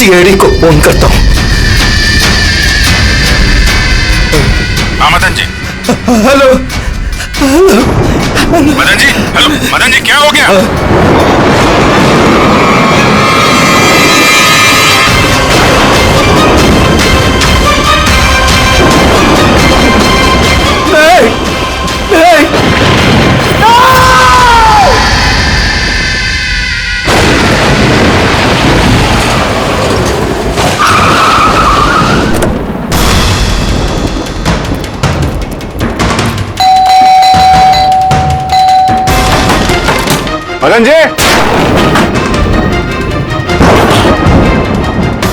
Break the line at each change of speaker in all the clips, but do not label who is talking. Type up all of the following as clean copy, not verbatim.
CID को phone करता हूँ।
हाँ Madan ji.
Hello hello
Madan ji, hello Madan ji, क्या हो गया?
नहीं नहीं
मदन जी,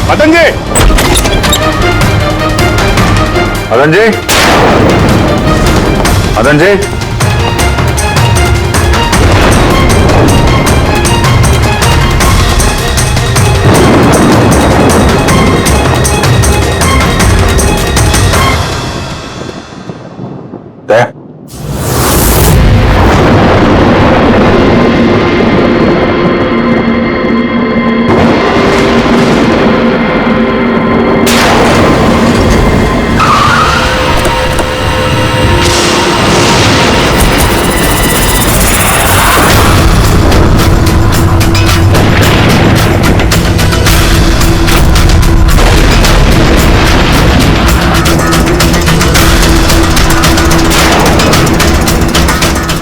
मदन जी, मदन जी, मदन जी,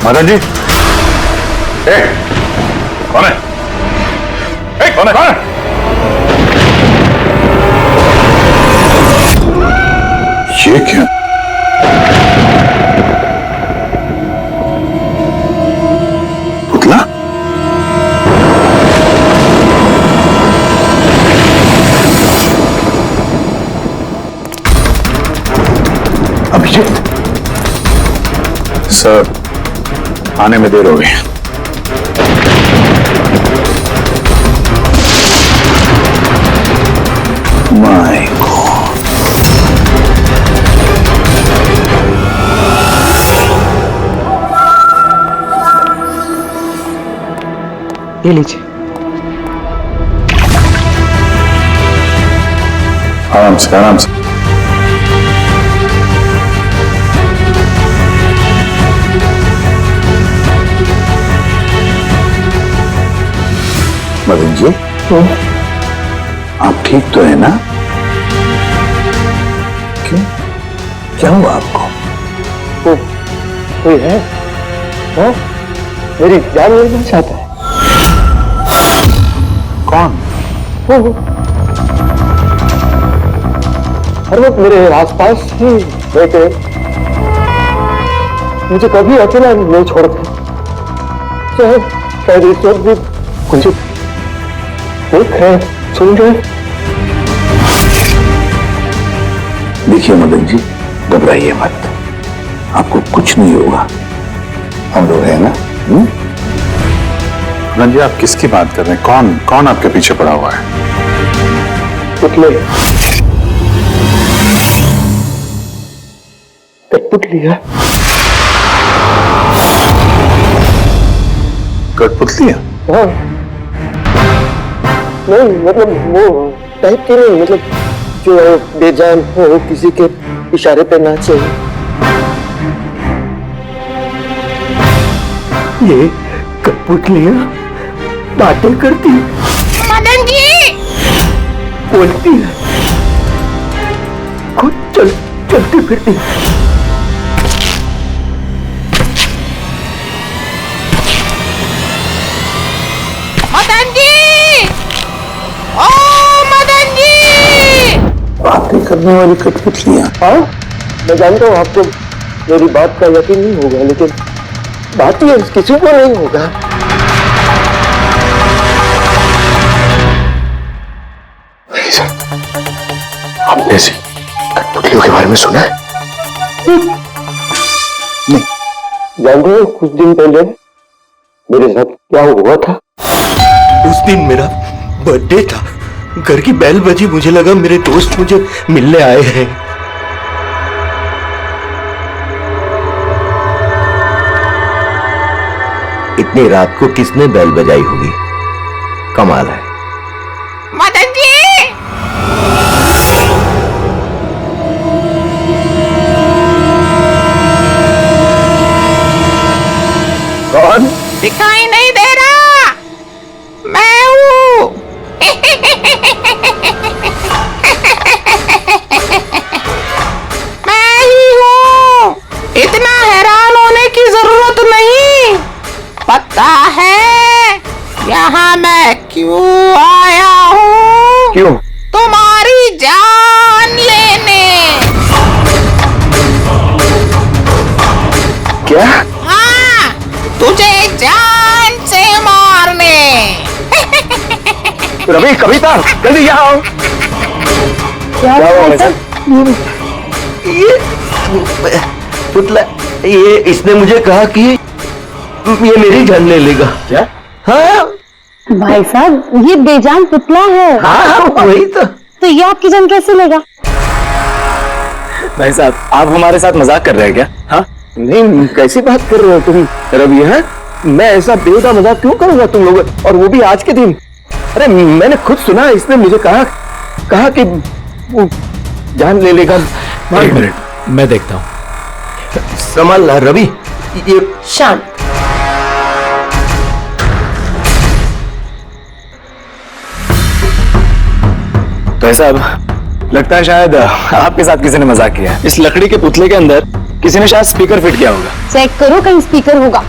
मदन जी, ए, कौन है? ए, कौन है? कौन है? ये क्या? पुतला? अभिजीत? सर, आने में देर हो गई। My God.
ये लीजिए।
आराम से, आराम से। मदन जी, आप ठीक तो है ना? क्यों? क्या हुआ आपको?
कोई है? हाँ? मेरी जान लेना चाहता है।
कौन?
वो हर वक्त मेरे आसपास ही रहते, मुझे कभी अकेला नहीं छोड़ते। शायद इस वक्त भी मुझे देख रहे, सुन रहे।
देखिए मदन जी, घबराइए मत, आपको कुछ नहीं होगा, हम लोग हैं ना। मदन जी, आप किसकी बात कर रहे हैं? कौन कौन आपके पीछे पड़ा हुआ है?
पुतले, कठपुतली है।
कठपुतली है?
हाँ, नहीं मतलब वो टाइप की नहीं, मतलब जो बेजान हो, किसी के इशारे पे नाचे। ये कठपुतलियां बातें करती,
मदन जी
बोलती है, खुद चलती फिरती।
मदन जी, ओ मदन जी,
बातें करने वाली कठपुतलियां?
हाँ, मैं जानता हूँ आपको मेरी बात का यकीन नहीं होगा, लेकिन बात ये किसी को नहीं होगा।
आपने से कठपुतलियों के बारे में सुना है? नहीं।
जानते हो कुछ दिन पहले मेरे साथ क्या हुआ था?
उस दिन मेरा बर्थडे था, घर की बेल बजी, मुझे लगा मेरे दोस्त मुझे मिलने आए हैं।
इतनी रात को किसने बेल बजाई होगी? कमाल है।
मदन जी,
क्यों?
तुम्हारी जान लेने।
क्या?
हाँ, तुझे जान से मारने।
रवि, कविता, जल्दी यहाँ आओ। क्या हुआ भाई साहब?
ये पुतला, ये इसने मुझे कहा कि ये मेरी जान ले लेगा।
क्या?
हाँ
भाई साहब, ये बेजान पुतला है।
हाँ, वही तो
ये आपकी जान कैसे लेगा?
भाई साहब, आप हमारे साथ मजाक कर रहे हैं क्या? हाँ,
नहीं, कैसी बात कर रहे हो तुम रवि? है मैं ऐसा बेहुदा मजाक क्यों करूंगा तुम लोग, और वो भी आज के दिन? अरे मैंने खुद सुना, इसने मुझे कहा कि वो जान ले लेगा।
एक मिनट, मैं देखता हूँ।
संभालना रवि। ये
शांत।
भाई साहब, लगता है शायद आपके साथ किसी ने मजाक किया है। इस लकड़ी के पुतले के अंदर किसी ने शायद स्पीकर फिट किया होगा।
चेक करो, कहीं स्पीकर होगा।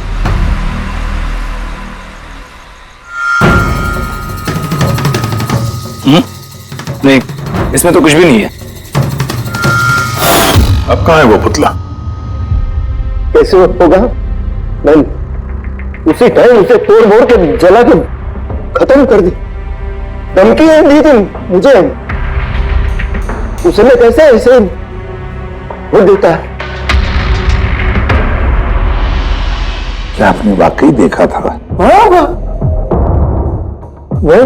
नहीं, इसमें तो कुछ भी नहीं है।
अब कहाँ है वो पुतला?
कैसे होगा? मैं उसी टाइम उसे तोड़ मोड़ के जला के खत्म कर दी। धमकी दी थी मुझे, उसने कैसे ऐसे वो देता है?
क्या आपने वाकई देखा था?
हाँ, वो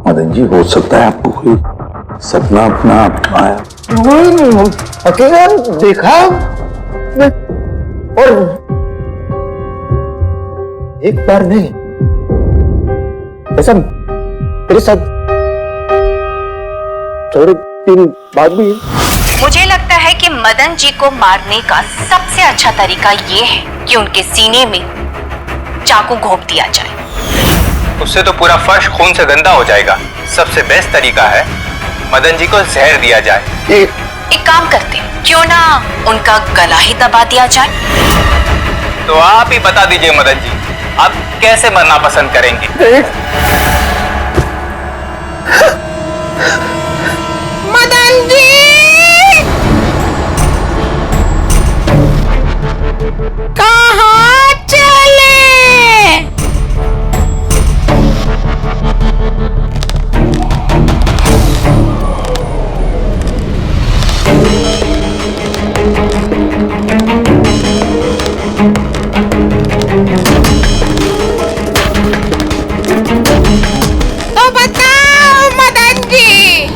मदन जी, हो सकता है आपको कोई सपना अपना आया।
अकेला देखा और एक बार नहीं, ऐसा मेरे साथ थोड़े दिन बाद भी।
मुझे लगता है कि मदन जी को मारने का सबसे अच्छा तरीका ये है कि उनके सीने में चाकू घोंप दिया जाए।
उससे तो पूरा फर्श खून से गंदा हो जाएगा। सबसे बेस्ट तरीका है मदन जी को जहर दिया जाए।
एक काम करते हैं, क्यों ना उनका गला ही दबा दिया जाए?
तो आप ही बता दीजिए मदन जी, आप कैसे मरना पसंद करेंगे?
मदन जी, कहाँ चले? तो बताओ मदन जी,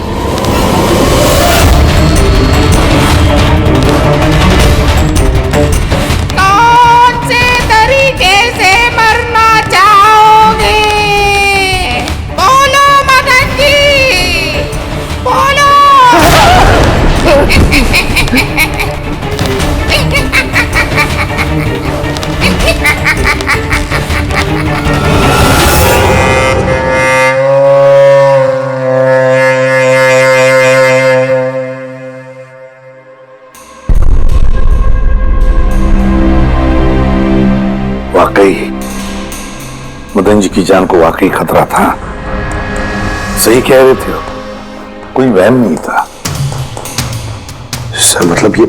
कौन से तरीके से मरना चाहोगे? बोलो मदन जी, बोलो।
वाकई मदन जी की जान को वाकई खतरा था। सही कह रहे थे, कोई वहम नहीं था।
सर, मतलब ये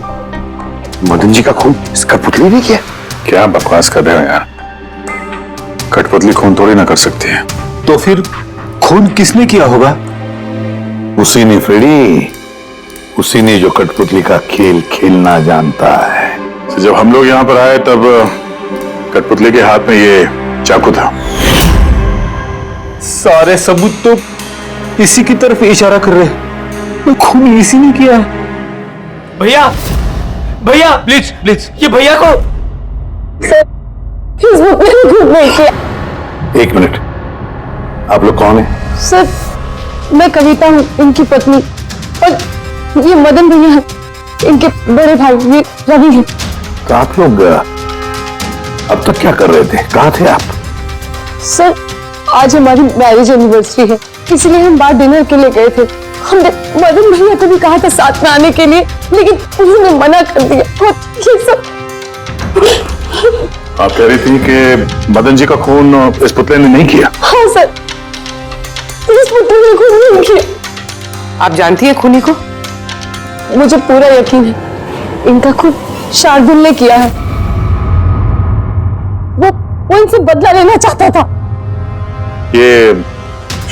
मदन जी का खून इस कठपुतली ने किया? क्या बकवास कर रहे हो यार? कठपुतली खून थोड़ी ना कर सकती है।
तो फिर खून किसने किया होगा? उसी ने फ्रेडी, उसी ने जो कठपुतली का खेल खेलना जानता है।
तो जब हम लोग यहाँ पर आए तब कठपुतली के हाथ में ये चाकू था।
सारे सबूत तो इसी की तरफ इशारा कर रहे हैं। खून इसी ने किया है।
भैया, भैया प्लीज प्लीज, ये भैया को।
नहीं किया।
एक मिनट, आप लोग कौन है?
सर, मैं कविता हूँ, इनकी पत्नी, और ये मदन भैया हैं, इनके बड़े भाई, ये रवि हैं।
तो आप लोग अब तक क्या कर रहे थे? कहाँ थे आप?
सर, आज हमारी मैरिज एनिवर्सरी है, इसलिए हम बाहर डिनर के लिए गए थे। हमने मदन भैया को भी कहा था साथ में आने के लिए, लेकिन उन्होंने मना कर दिया। और ये सब
आप कह रही थी कि मदन जी का खून इस पुतले ने नहीं किया?
हाँ सर, इस पुतले ने खून नहीं किया।
आप जानती हैं खूनी को?
मुझे पूरा यकीन है इनका खून शार्दुल ने किया है। वो इनसे बदला लेना चाहता था।
ये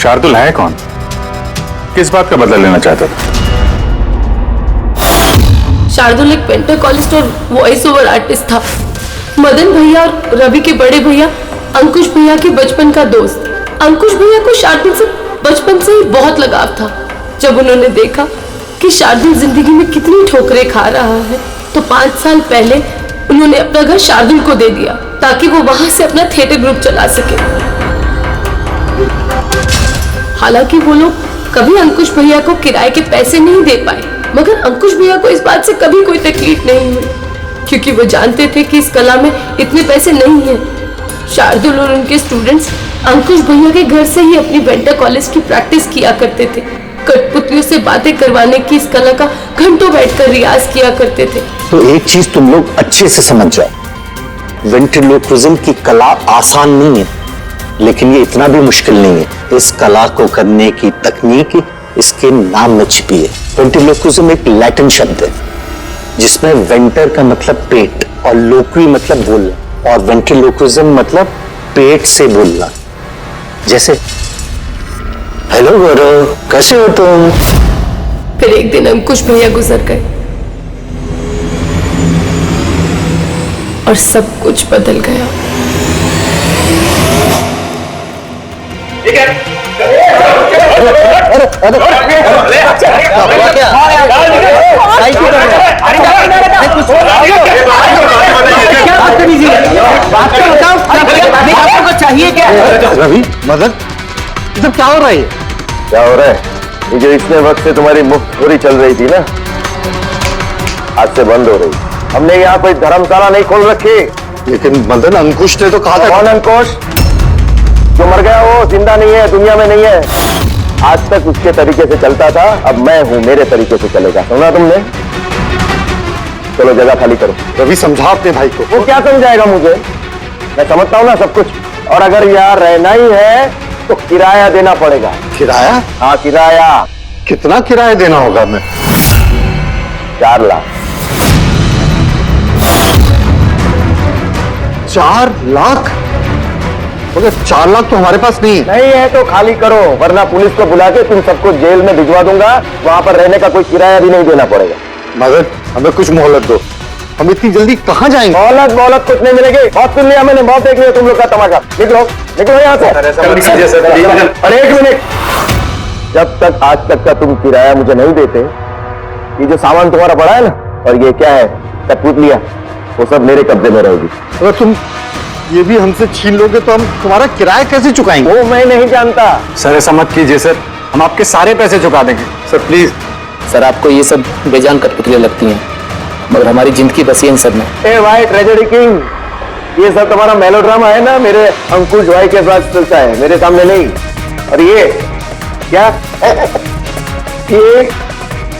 शार्दुल है कौन? किस बात का बदला लेना चाहता था?
शार्दुल एक पेंटाकोलिस्ट और वॉइस ओवर आर्टिस्ट था। मदन भैया और रवि के बड़े भैया अंकुश भैया के बचपन का दोस्त। अंकुश भैया को शार्दुल से बचपन से ही बहुत लगाव था। जब उन्होंने देखा कि शार्दुल जिंदगी में कितनी ठोकरें खा रहा है तो 5 साल पहले उन्होंने अपना घर शार्दुल को दे दिया ताकि वो वहां से अपना थिएटर ग्रुप चला सके। हालांकि वो लोग कभी अंकुश भैया को किराए के पैसे नहीं दे पाए, मगर अंकुश भैया को इस बात से कभी कोई तकलीफ नहीं हुई क्योंकि वो जानते थे कि इस कला में इतने पैसे नहीं हैं। शार्दुल और उनके स्टूडेंट्स अंकुश भैया के घर से ही अपनी पेंटाकोलिस्ट की प्रैक्टिस किया करते थे। कठपुतलियों से बातें करवाने की इस कला का घंटों बैठकर रियाज किया करते थे।
तो एक चीज तुम लोग अच्छे से समझ जाओ, वेंट्रिलोक्विज्म की कला आसान नहीं है, लेकिन ये इतना भी मुश्किल नहीं है। इस कला को करने की तकनीक इसके नाम में छिपी है। वेंट्रिलोक्विज्म एक लैटिन शब्द है जिसमें वेंटर का मतलब पेट और लोक्वी मतलब बोलना, और वेंट्रिलोक्विज्म मतलब पेट से बोलना। जैसे हेलो गौरव, कैसे हो तुम?
फिर एक दिन अंकुश भैया गुजर गए और सब कुछ बदल गया।
चाहिए क्या?
रवि, मदन,
ये सब क्या हो रहा है?
क्या हो रहा है? ये जो इतने वक्त से तुम्हारी मुफ्तखोरी चल रही थी ना, आज से बंद हो रही। हमने यहाँ कोई धर्मशाला नहीं खोल रखी।
लेकिन मदन, अंकुश ने तो कहा था।
कौन अंकुश? जो मर गया वो जिंदा नहीं है, दुनिया में नहीं है। आज तक उसके तरीके से चलता था, अब मैं हूँ, मेरे तरीके से चलेगा। सुना तुमने? चलो जगह खाली करो।
रवि, समझा अपने भाई को।
वो क्या समझाएगा मुझे? मैं समझता हूँ ना सब कुछ। और अगर यहाँ रहना ही है तो किराया देना पड़ेगा।
किराया?
हाँ, किराया।
कितना किराया देना होगा? मैं
4 लाख।
4 लाख? मगर 4 लाख तो हमारे पास नहीं है।
नहीं है तो खाली करो, वरना पुलिस को बुला के तुम सबको जेल में भिजवा दूंगा। वहां पर रहने का कोई किराया भी नहीं देना पड़ेगा।
मदन, हमें कुछ मोहलत दो। हम इतनी जल्दी कहाँ जाएंगे?
मोहलत कुछ नहीं मिलेगी। बहुत सुन लिया मैंने, बहुत देख लिया तुम लोग का तमाशा। निकलो निकलो यहाँ से। और एक मिनट, जब तक आज तक का तुम किराया मुझे नहीं देते, ये जो सामान तुम्हारा पड़ा है ना, और ये क्या है कठपुतलियां, वो सब मेरे कब्जे में रहेगी।
अगर तुम ये भी हमसे छीन लोगे तो हम तुम्हारा किराया कैसे चुकाएंगे?
वो मैं नहीं जानता।
सर ऐसा मत कीजिए सर, हम आपके सारे पैसे चुका देंगे।
Sir please.
सर आपको ये सब बेजान कठपुतलियां लगती हैं, मगर हमारी जिंदगी बसी है इन सब में।
ए भाई ट्रेजेडी किंग, ये सब तुम्हारा मेलोड्रामा है ना, मेरे अंकुश भाई के साथ चलता है, मेरे सामने नहीं। और ये क्या? ये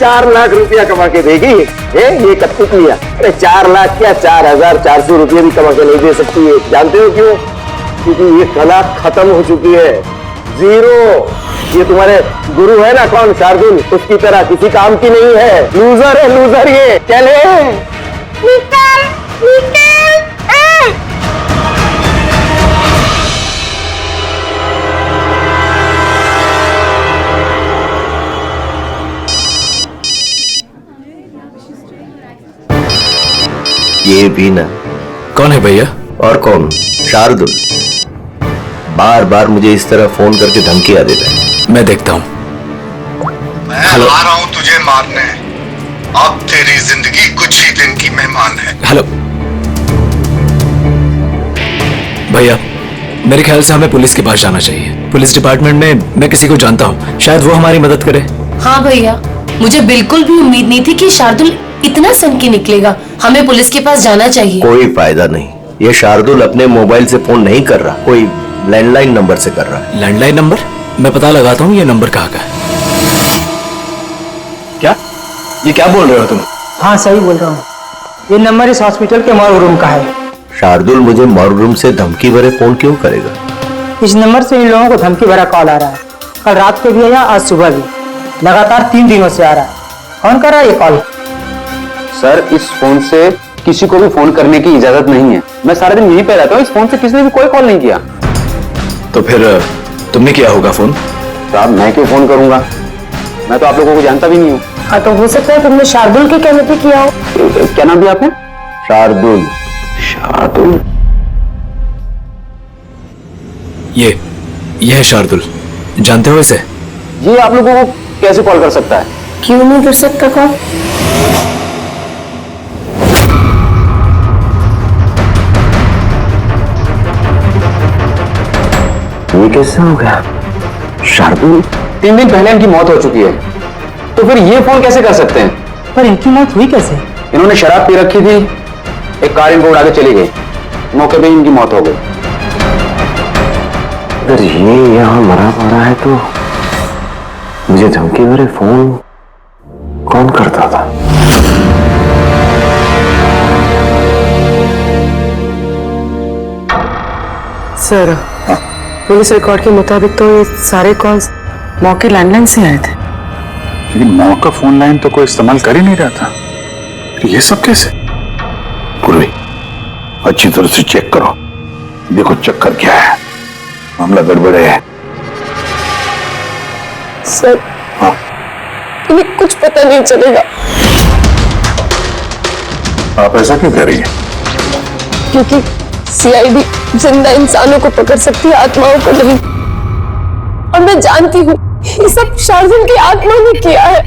4 लाख रुपया कमा के देगी ये कठपुतलियां? अरे 4 लाख क्या, 4,400 रुपये भी कमा के नहीं दे सकती है। जानते हो क्यों? क्योंकि ये कला खत्म हो चुकी है, जीरो। ये तुम्हारे गुरु है ना, कौन? शार्दुल, उसकी तरह किसी काम की नहीं है। लूजर है, लूजर ये। चले
निकल निकल।
ये भी ना।
कौन है भैया?
और कौन? शार्दुल। बार बार मुझे इस तरह फोन करके धमकियां देता है।
मैं देखता हूँ।
मैं आ रहा हूँ तुझे मारने। अब तेरी जिंदगी कुछ ही दिन की मेहमान है।
हेलो भैया, मेरे ख्याल से हमें पुलिस के पास जाना चाहिए। पुलिस डिपार्टमेंट में मैं किसी को जानता हूँ, शायद वो हमारी मदद करे।
हाँ भैया, मुझे बिल्कुल भी उम्मीद नहीं थी कि शार्दुल इतना सनकी निकलेगा। हमें पुलिस के पास जाना चाहिए।
कोई फायदा नहीं। ये शार्दुल अपने मोबाइल से फोन नहीं कर रहा, कोई लैंडलाइन नंबर से कर रहा है।
Landline number? मैं पता लगाता हूँ ये नंबर कहाँ का है। क्या? ये क्या बोल रहे हो तुम?
हाँ सही बोल रहा हूँ, ये नंबर इस हॉस्पिटल के मॉर्ग रूम का है।
शार्दुल मुझे मॉर्ग रूम से धमकी भरे फोन क्यों करेगा?
इस नंबर से इन लोगों को धमकी भरा कॉल आ रहा है। कल रात को भी आया, आज सुबह भी। लगातार 3 दिनों से आ रहा है। कौन कर रहा है ये कॉल?
सर, इस फोन से किसी को भी फोन करने की इजाजत नहीं है। मैं सारा दिन यहीं पे रहता हूँ, इस फोन से किसी ने भी कोई कॉल नहीं किया।
तो फिर तुमने किया होगा फोन?
साहब, मैं क्यों फोन करूंगा? मैं तो आप लोगों को जानता भी नहीं हूँ।
हाँ, तो हो सकता है तुमने शार्दुल के कहने पे किया हो।
क्या नाम दिया आपने?
शार्दुल। शार्दुल? ये है शार्दुल, जानते हो इसे?
ये आप लोगों को कैसे कॉल कर सकता है?
क्यों नहीं कर सकता कॉल?
ये कैसे हो गया? शार्दुल?
3 दिन पहले इनकी मौत हो चुकी है, तो फिर ये फोन कैसे कर सकते हैं?
पर इनकी मौत हुई कैसे?
इन्होंने शराब पी रखी थी, एक कार इनको उड़ा के चली गई, मौके पे ही इनकी मौत हो गई।
अगर ये यहाँ मरा पड़ा है तो मुझे धमकी भरे फोन कौन करता था?
सर, पुलिस रिकॉर्ड के मुताबिक तो ये सारे कॉल्स मौके लैंडलाइन से आए थे।
लेकिन मौ का फोन लाइन तो कोई इस्तेमाल कर ही नहीं रहा था। फिर ये सब कैसे?
पूर्वी, अच्छी तरह से चेक करो, देखो चक्कर क्या है, मामला गड़बड़ है।
सर, इन्हें कुछ पता नहीं चलेगा।
आप ऐसा क्यों कह रही हैं?
क्योंकि सीआईडी जिंदा इंसानों को पकड़ सकती है, आत्माओं को नहीं। और मैं जानती हूँ ये सब शार्दुल की आत्मा ने किया है।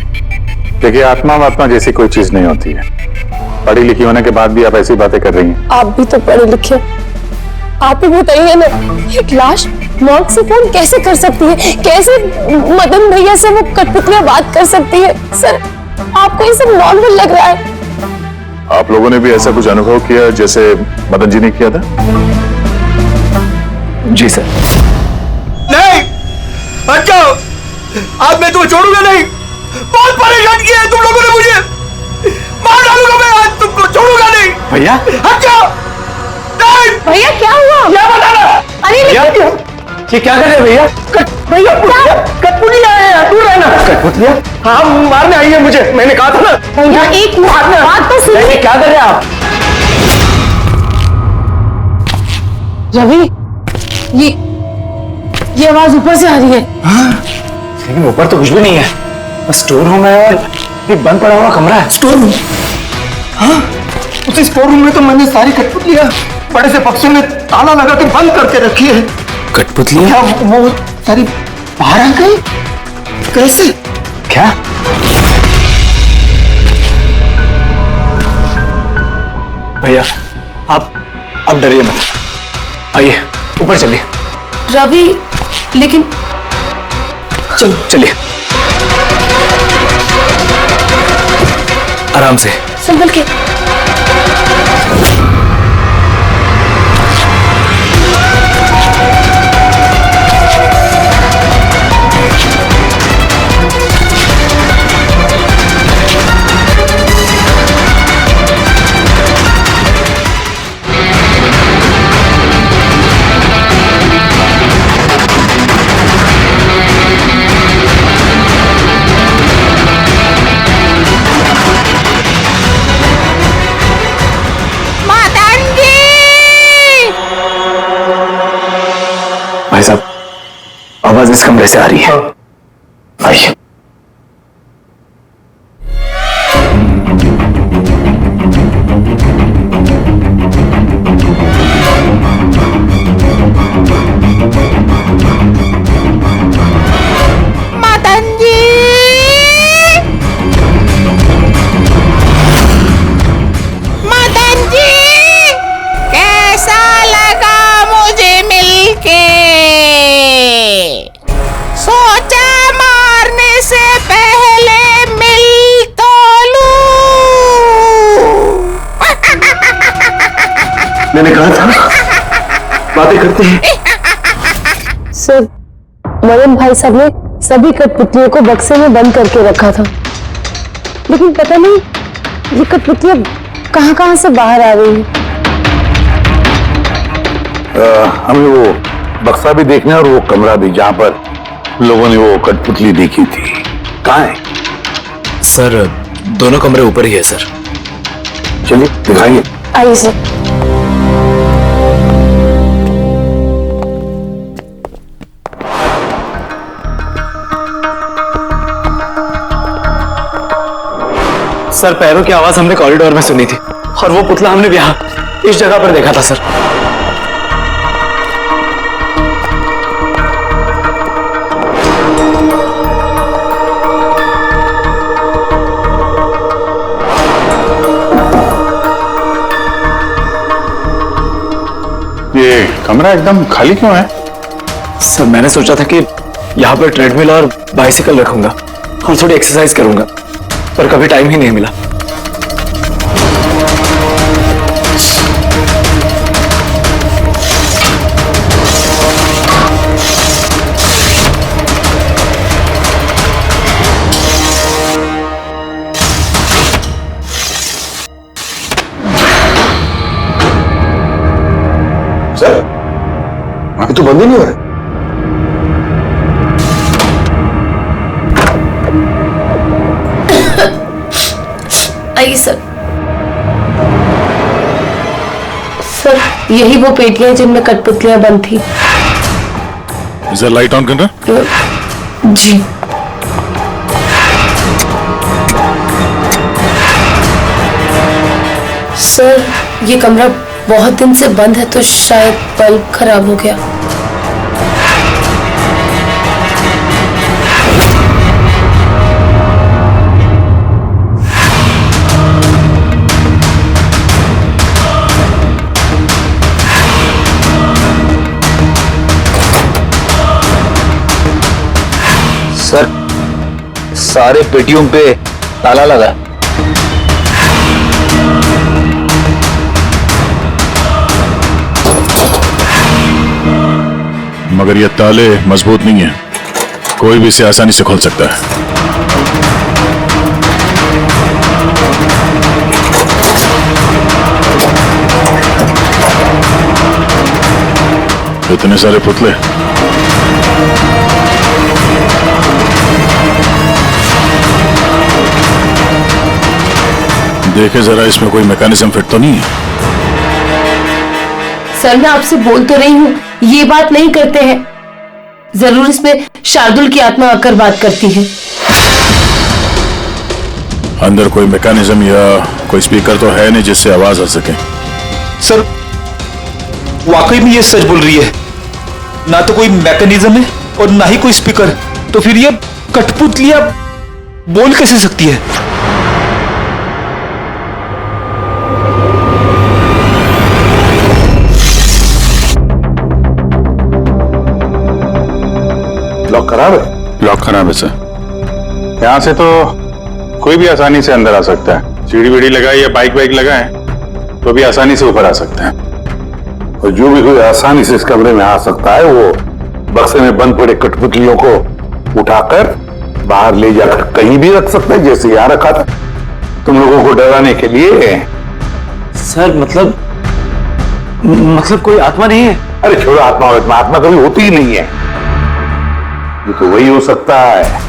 देखिए, आत्मा जैसी कोई चीज नहीं होती है। पढ़ी लिखी होने के बाद भी आप ऐसी बातें कर रही हैं।
आप भी तो पढ़े लिखे, आप ही बताइए ना, एक लाश मौत से फोन कैसे कर सकती है? कैसे मदन भैया से वो कठपुतलियां बात कर सकती है? सर, आपको ये सब नॉर्मल लग रहा है?
आप लोगों ने भी ऐसा कुछ अनुभव किया जैसे मदन जी ने किया था?
जी सर।
नहीं, हट जाओ, आज मैं तुम्हें छोड़ूंगा नहीं। बहुत परेशान किया है तुम लोगों ने मुझे, मार डालूंगा मैं, आज तुमको छोड़ूगा नहीं।
भैया,
हट जाओ। नहीं
भैया क्या हुआ?
क्या बताना?
अरे
ये क्या कर रहे हैं भैया?
भैया, कठपुतली आए हैं, दूर रहना।
कठपुतलियां?
हाँ, मारने आई है मुझे, मैंने कहा था ना।
भैया एक बात तो सुनिए।
क्या कर रहे हैं आप?
रवि, ये आवाज ऊपर से आ रही है।
लेकिन ऊपर तो कुछ भी नहीं है, बस स्टोर रूम है और एक बंद पड़ा हुआ कमरा है।
Store room? हाँ, उसी स्टोर रूम में तो मैंने सारी कठपुतलियां बड़े से बक्से में ताला लगा के बंद करके रखी है।
कठपुतलियां?
क्या वो सारी बाहर आ गई? कैसे?
क्या? भैया, आप डरिए मत, आइए ऊपर चलिए।
रवि, लेकिन
चलिए आराम से,
संभल के।
भाई साहब, आवाज इस कमरे से आ रही है, आइए।
मदन जी, मदन जी, कैसा लगा मुझे मिलके? सोचा मारने से पहले मिल तो लूं।
मैंने कहा था बातें करते हैं।
सर, मदन भाई साहब ने सभी कठपुतलियों को बक्से में बंद करके रखा था, लेकिन पता नहीं ये कठपुतलियां कहां से बाहर आ रही हैं।
हमें वो बक्सा भी देखना है और वो कमरा भी जहां पर लोगों ने वो कठपुतली देखी थी। कहाँ है?
सर दोनों कमरे ऊपर ही है सर।
चलिए दिखाइए।
आइए सर।
सर पैरों की आवाज हमने कॉरिडोर में सुनी थी और वो पुतला हमने यहाँ इस जगह पर देखा था सर।
ये कमरा एकदम खाली क्यों है?
सर मैंने सोचा था कि यहाँ पर ट्रेडमिल और बाइसिकल रखूंगा और थोड़ी एक्सरसाइज करूंगा, पर कभी टाइम ही नहीं मिला।
सर अभी तो बंद ही नहीं हो रहा।
आइए सर। सर यही वो पेटियां जिनमें कठपुतलियां बंद थी।
इधर लाइट ऑन करना।
जी। सर ये कमरा बहुत दिन से बंद है तो शायद बल्ब खराब हो गया।
सर सारे पेटियों पे ताला लगा।
मगर ये ताले मजबूत नहीं है, कोई भी इसे आसानी से खोल सकता है। इतने सारे पुतले, देखे जरा इसमें कोई मैकेनिज्म फिट तो नहीं है।
सर मैं आपसे बोल तो रही हूँ ये बात नहीं करते हैं, जरूर इसमें शार्दुल की आत्मा आकर बात करती है।
अंदर कोई मैकेनिज्म या कोई स्पीकर तो है नहीं जिससे आवाज आ सके।
सर वाकई में ये सच बोल रही है, ना तो कोई मैकेनिज्म है और ना ही कोई स्पीकर, तो फिर ये कठपुतलियां बोल कैसे सकती है?
लॉक खराब है।
लॉक खराब है सर। यहाँ से तो कोई भी आसानी से अंदर आ सकता है। सीढ़ी वीढ़ी लगाए या बाइक वाइक लगाए तो भी आसानी से ऊपर आ सकते हैं।
और जो भी कोई आसानी से इस कमरे में आ सकता है वो बक्से में बंद पड़े कठपुतलियों को उठाकर बाहर ले जाकर कहीं भी रख सकता है, जैसे यहाँ रखा था तुम लोगों को डराने के लिए।
सर मतलब कोई आत्मा नहीं है?
अरे छोड़ो आत्मा, आत्मा कभी होती ही नहीं है। ये तो वही हो सकता है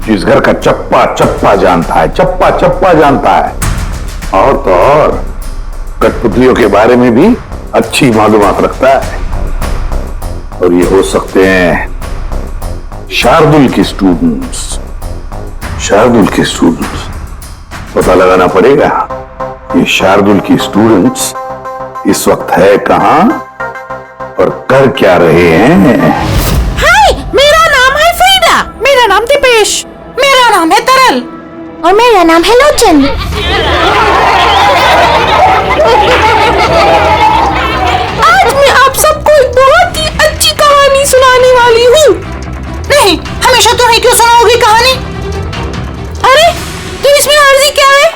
जिस घर का चप्पा चप्पा जानता है, चप्पा चप्पा जानता है। और तो और कठपुतलियों के बारे में भी अच्छी मालूमात रखता है। और ये हो सकते हैं शार्दुल के स्टूडेंट्स। शार्दुल के स्टूडेंट्स पता लगाना पड़ेगा ये शार्दुल के स्टूडेंट्स इस वक्त है कहां और कर क्या रहे हैं।
हाय, मेरा नाम है फ्रीडा। मेरा नाम दीपेश। मेरा नाम है तरल।
और मेरा नाम है लोचन।
आज मैं आप सबको एक बहुत ही अच्छी कहानी सुनाने वाली हूँ। नहीं, हमेशा तुम ही क्यों सुनाओगी कहानी? अरे तुम इसमें अर्जी क्या है?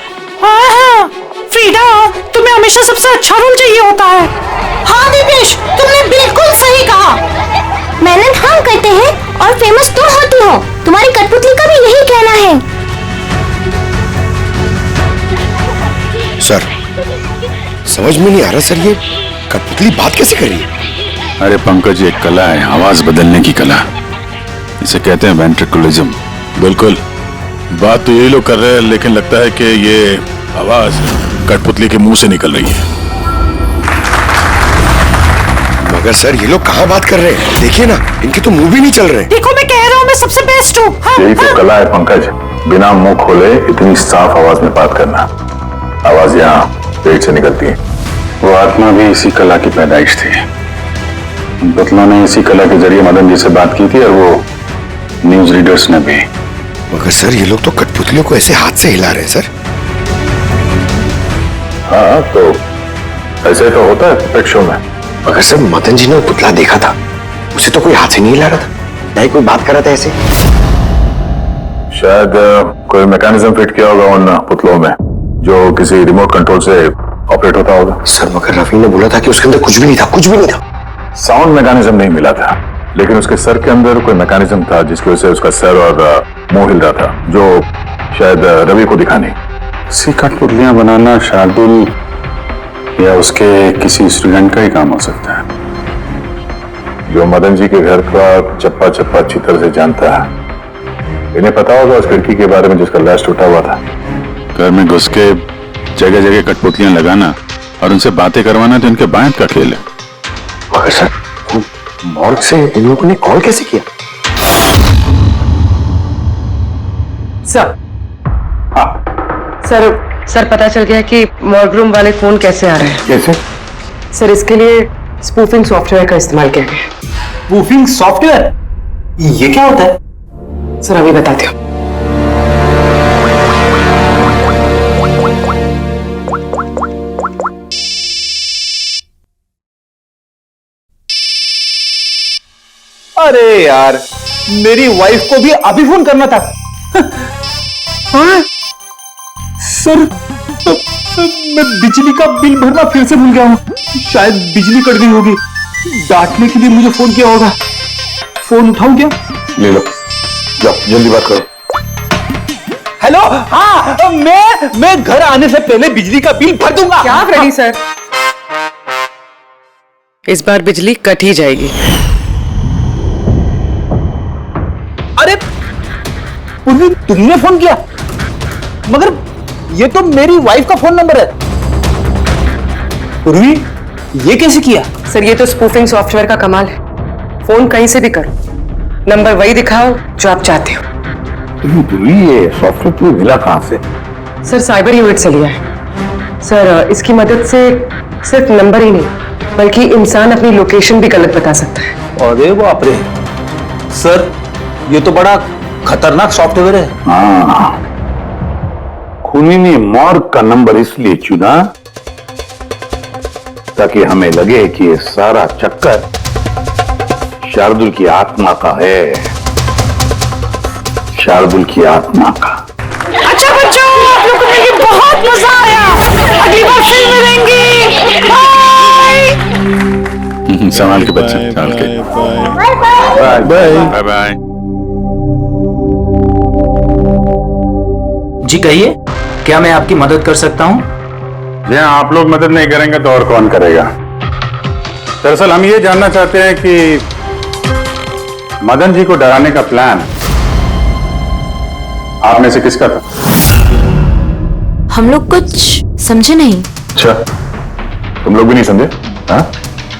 हाँ, फ्रीडा तुम्हें हमेशा सबसे अच्छा रोल चाहिए होता है। हाँ दीपेश, तुमने बिल्कुल सही कहा।
मेहनत हम करते हैं और फेमस तुम होती हो। तुम्हारी कठपुतली का भी यही कहना है।
सर समझ में नहीं आ रहा सर, ये कठपुतली बात कैसे कर रही है?
अरे पंकज, एक कला है आवाज बदलने की कला। इसे कहते हैं वेंट्रिकुलिज्म। बिल्कुल, बात तो यही लोग कर रहे हैं, लेकिन लगता है कि ये आवाज कठपुतली के मुंह से निकल रही है।
मगर सर ये लोग कहाँ बात कर रहे हैं? देखिए ना, इनके तो मुंह भी नहीं चल रहे।
देखो मैं कह रहा हूँ मैं सबसे बेस्ट हूँ। हाँ,
यही तो कला है पंकज, बिना मुंह खोले इतनी साफ आवाज में बात करना। आवाज यहाँ पेट से निकलती है।
वो आत्मा भी इसी कला की पैदाइश थी। उन पुतलों ने इसी कला के जरिए मदन जी से बात की थी और वो न्यूज रीडर्स ने भी।
मगर सर ये लोग तो कठपुतलियों को ऐसे हाथ से हिला रहे हैं सर।
हाँ तो ऐसे तो होता है पेट शो में।
मगर सर मदन जी ने वो पुतला देखा था, उसे तो कोई हाथ से नहीं हिला रहा था, नहीं कोई बात कर रहा था ऐसे।
शायद कोई मैकेनिज्म फिट किया होगा उन पुतलों में जो किसी रिमोट कंट्रोल से ऑपरेट होता होगा।
सर मगर रवि ने बोला था कि उसके अंदर कुछ भी नहीं था, कुछ भी नहीं था।
साउंड मैकेनिज्म नहीं मिला था, लेकिन उसके सर के अंदर कोई मैकेनिज्म था जिसकी वजह से उसका सर और मुंह हिल रहा था, जो शायद रवि को दिखा नहीं।
सी कठपुतलियां बनाना शार्दुल या उसके किसी स्टूडेंट का ही काम हो सकता है,
जो मदन जी के घर का चप्पा चप्पा अच्छी तरह से जानता है। इन्हें पता होगा उस खिड़की के बारे में जिसका लैस टूटा हुआ था।
घर में घुस के जगह जगह कठपुतलियां लगाना और उनसे बातें करवाना तो इनके बायत का खेल है।
मगर सर मॉर्ग से इन लोगों ने कॉल कैसे किया?
सर सर पता चल गया कि मॉर्ग रूम वाले फोन कैसे आ रहे हैं।
कैसे?
सर इसके लिए स्पूफिंग सॉफ्टवेयर का इस्तेमाल किया गया।
स्पूफिंग सॉफ्टवेयर, ये क्या होता है?
सर अभी बताती हूँ।
अरे यार, मेरी वाइफ को भी अभी फोन करना था। हाँ? सर मैं बिजली का बिल भरना फिर से भूल गया हूँ। शायद बिजली कट गई होगी। डांटने के लिए मुझे फोन किया होगा। फोन उठाऊं क्या?
ले लो, जाओ जल्दी बात करो।
हेलो, हाँ मैं घर आने से पहले बिजली का बिल भर दूंगा।
क्या फ्रेडी सर, इस बार बिजली कट ही जाएगी।
अरे पूर्वी, तुमने फोन किया? मगर ये तो मेरी वाइफ का फोन नंबर है। पूर्वी, ये कैसे किया?
सर ये तो स्पूफिंग सॉफ्टवेयर का कमाल है। फोन कहीं से भी करो, नंबर वही दिखाओ जो आप चाहते हो।
ये सॉफ्टवेयर तुम्हें मिला कहां से?
सर साइबर यूनिट से लिया है। सर इसकी मदद से सिर्फ नंबर ही नहीं बल्कि इंसान अपनी लोकेशन भी गलत बता सकता है।
अरे बाप रे, सर ये तो बड़ा खतरनाक सॉफ्टवेयर है।
हाँ, खूनी ने मॉर्ग का नंबर इसलिए चुना ताकि हमें लगे कि ये सारा चक्कर शार्दुल की आत्मा का है, शार्दुल की आत्मा का।
अच्छा बच्चों, आप लोगों को मिलके बहुत मजा आया। अगली बार फिर मिलेंगे। बाय।
संभाल के बच्चे, संभाल के। Bye bye bye.
जी कहिए, क्या मैं आपकी मदद कर सकता हूं?
जी हाँ, आप लोग मदद नहीं करेंगे तो और कौन करेगा? दरअसल हम ये जानना चाहते हैं कि मदन जी को डराने का प्लान आप में से किसका था?
हम लोग कुछ समझे नहीं।
अच्छा, तुम लोग भी नहीं समझे? हाँ?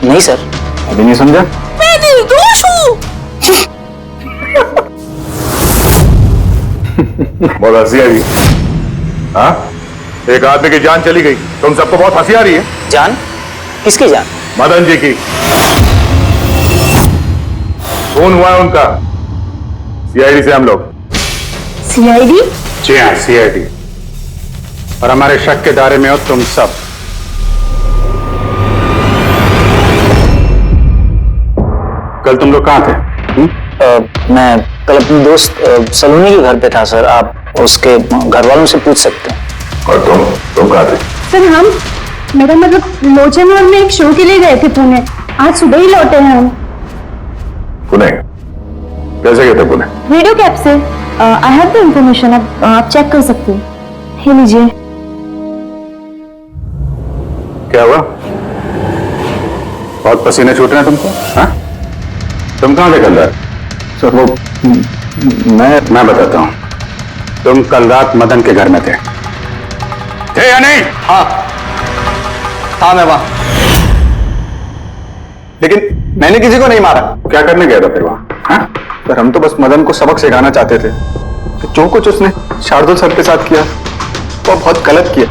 नहीं सर।
अभी नहीं समझा?
मैं निर्दोष हूँ।
बहुत हंसी आ रही है। हाँ? एक आदमी की जान चली गई, तुम सबको बहुत हंसी आ रही है।
जान? किसकी जान?
मदन जी की। खून हुआ है उनका, सीआईडी से हम लोग।
सीआईडी?
जी हाँ, सीआईडी। और हमारे शक के दायरे में हो तुम सब। कल तुम लोग कहाँ थे?
मैं कल अपने दोस्त सलोनी के घर पे था सर। आप उसके घर वालों से पूछ सकते हैं।
और तुम कहाँ थे?
सर हम, मेरा मतलब लोचन और मैं एक शो के लिए गए थे पुणे। आज सुबह ही लौटे हैं हम।
पुणे? कैसे गए थे पुणे?
वीडियो कैप से। आई हैव द इंफॉर्मेशन, अब आप चेक कर सकते हैं। ये लीजिए।
क्या हुआ? बहुत पसीने छूट रहे हैं तुमको? हाँ? तुम कहाँ थे कल रात?
सर वो
मैं बताता हूं। तुम कल रात मदन के घर में थे या नहीं?
हाँ मैं वहां, लेकिन मैंने किसी को नहीं मारा।
क्या करने गया था फिर वहां? हाँ?
पर हम तो बस मदन को सबक सिखाना चाहते थे। तो जो कुछ उसने शार्दुल सर के साथ किया वो बहुत गलत किया।